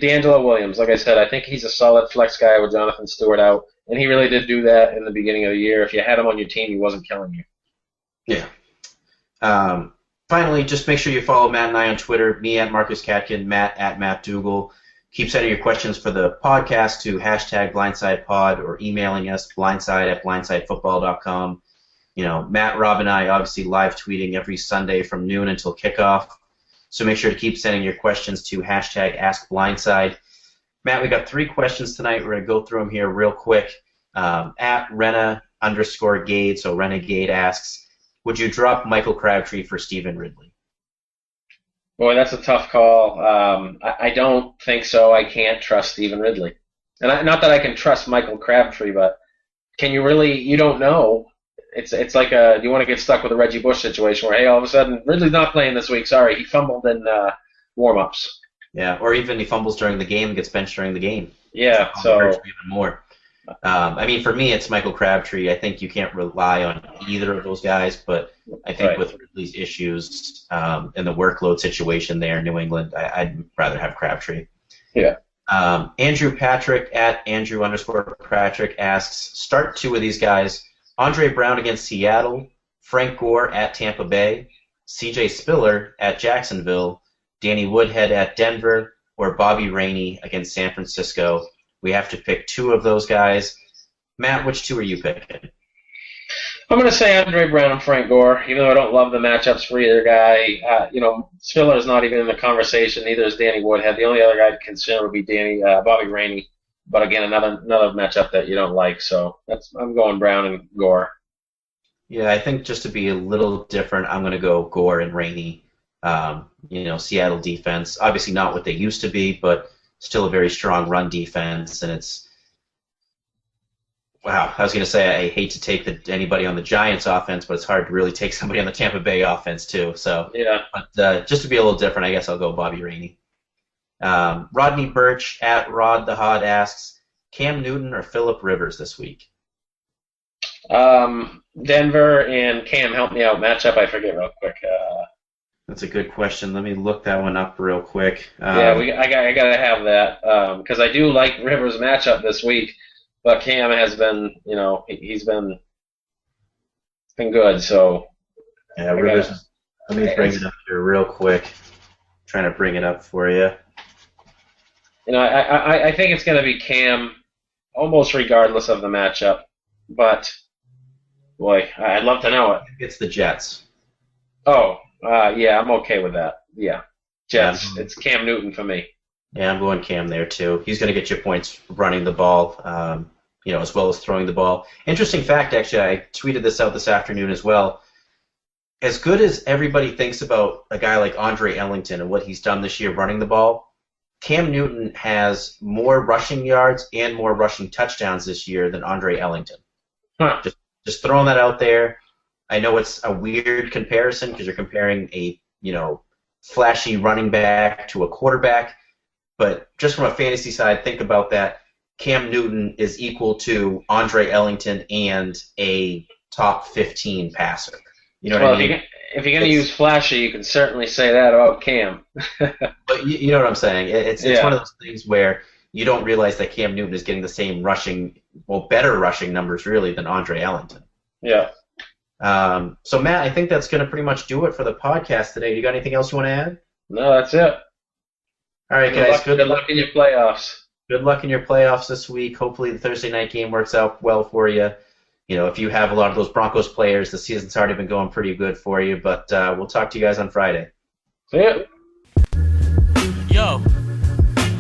D'Angelo Williams, like I said, I think he's a solid flex guy with Jonathan Stewart out, and he really did do that in the beginning of the year. If you had him on your team, he wasn't killing you. Yeah. Finally, just make sure you follow Matt and I on Twitter, me at Marcus Catkin, Matt at Matt Dougal. Keep sending your questions for the podcast to #BlindsidePod or emailing us blindside@blindsidefootball.com. Matt, Rob, and I obviously live tweeting every Sunday from noon until kickoff. So make sure to keep sending your questions to #AskBlindside. Matt, we got 3 questions tonight. We're going to go through them here real quick. At Rena_Gade, so Renegade asks, would you drop Michael Crabtree for Stephen Ridley? Boy, that's a tough call. I don't think so. I can't trust Stephen Ridley. And not that I can trust Michael Crabtree, but can you really? You don't know. It's like do you want to get stuck with a Reggie Bush situation where, hey, all of a sudden, Ridley's not playing this week. Sorry, he fumbled in warm-ups. Yeah, or even he fumbles during the game and gets benched during the game. Yeah, so even more. For me, it's Michael Crabtree. I think you can't rely on either of those guys, but I think with Ridley's issues and the workload situation there in New England, I'd rather have Crabtree. Yeah. Andrew Patrick at Andrew_Patrick asks, start 2 of these guys. Andre Brown against Seattle, Frank Gore at Tampa Bay, CJ Spiller at Jacksonville, Danny Woodhead at Denver, or Bobby Rainey against San Francisco. We have to pick 2 of those guys. Matt, which 2 are you picking? I'm going to say Andre Brown and Frank Gore, even though I don't love the matchups for either guy. Spiller's not even in the conversation. Neither is Danny Woodhead. The only other guy I'd consider would be Bobby Rainey. But again, another matchup that you don't like. So I'm going Brown and Gore. Yeah, I think just to be a little different, I'm going to go Gore and Rainey. Seattle defense, obviously not what they used to be, but still a very strong run defense, and it's I was going to say I hate to take anybody on the Giants offense, but it's hard to really take somebody on the Tampa Bay offense too. So yeah, but just to be a little different, I guess I'll go Bobby Rainey. Rodney Birch at Rod the Hod asks, Cam Newton or Phillip Rivers this week? Denver and Cam, help me out. Matchup, I forget real quick. That's a good question. Let me look that one up real quick. I gotta have that because I do like Rivers' matchup this week, but Cam has been, he's been good. So yeah, Rivers. Let me bring it up here real quick. Trying to bring it up for you. I think it's gonna be Cam, almost regardless of the matchup. But boy, I'd love to know it. It's the Jets. Oh. Yeah, I'm okay with that. Yeah. Jets. Yeah. It's Cam Newton for me. Yeah, I'm going Cam there too. He's going to get you points running the ball, as well as throwing the ball. Interesting fact, actually, I tweeted this out this afternoon as well. As good as everybody thinks about a guy like Andre Ellington and what he's done this year running the ball, Cam Newton has more rushing yards and more rushing touchdowns this year than Andre Ellington. Huh. Just throwing that out there. I know it's a weird comparison because you're comparing a, flashy running back to a quarterback, but just from a fantasy side, think about that. Cam Newton is equal to Andre Ellington and a top 15 passer. You know what I mean? If you're going to use flashy, you can certainly say that about Cam. But you know what I'm saying? It's one of those things where you don't realize that Cam Newton is getting the same better rushing numbers really than Andre Ellington. Yeah. So, Matt, I think that's going to pretty much do it for the podcast today. You got anything else you want to add? No, that's it. All right, guys. Good luck in your playoffs. Good luck in your playoffs this week. Hopefully the Thursday night game works out well for you. If you have a lot of those Broncos players, the season's already been going pretty good for you. But we'll talk to you guys on Friday. See ya. Yo.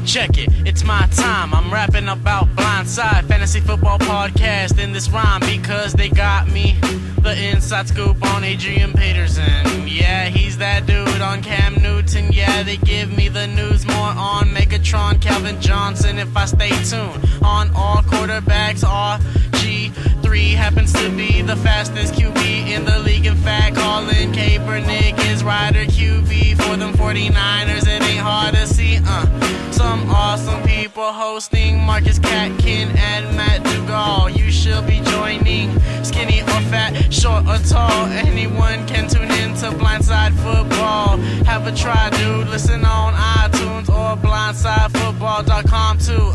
Check it, it's my time. I'm rapping about Blindside Fantasy Football Podcast in this rhyme because they got me the inside scoop on Adrian Peterson. Yeah, he's that dude on Cam Newton. Yeah, they give me the news more on Megatron, Calvin Johnson if I stay tuned. On all quarterbacks, RG3 happens to be the fastest QB in the league. In fact, Colin Kaepernick is rider QB for them 49ers. It ain't hard to see, Some awesome people hosting Marcus Catkin and Matt Dugal. You should be joining. Skinny or fat, short or tall, anyone can tune in to Blindside Football. Have a try, dude. Listen on iTunes or blindsidefootball.com too.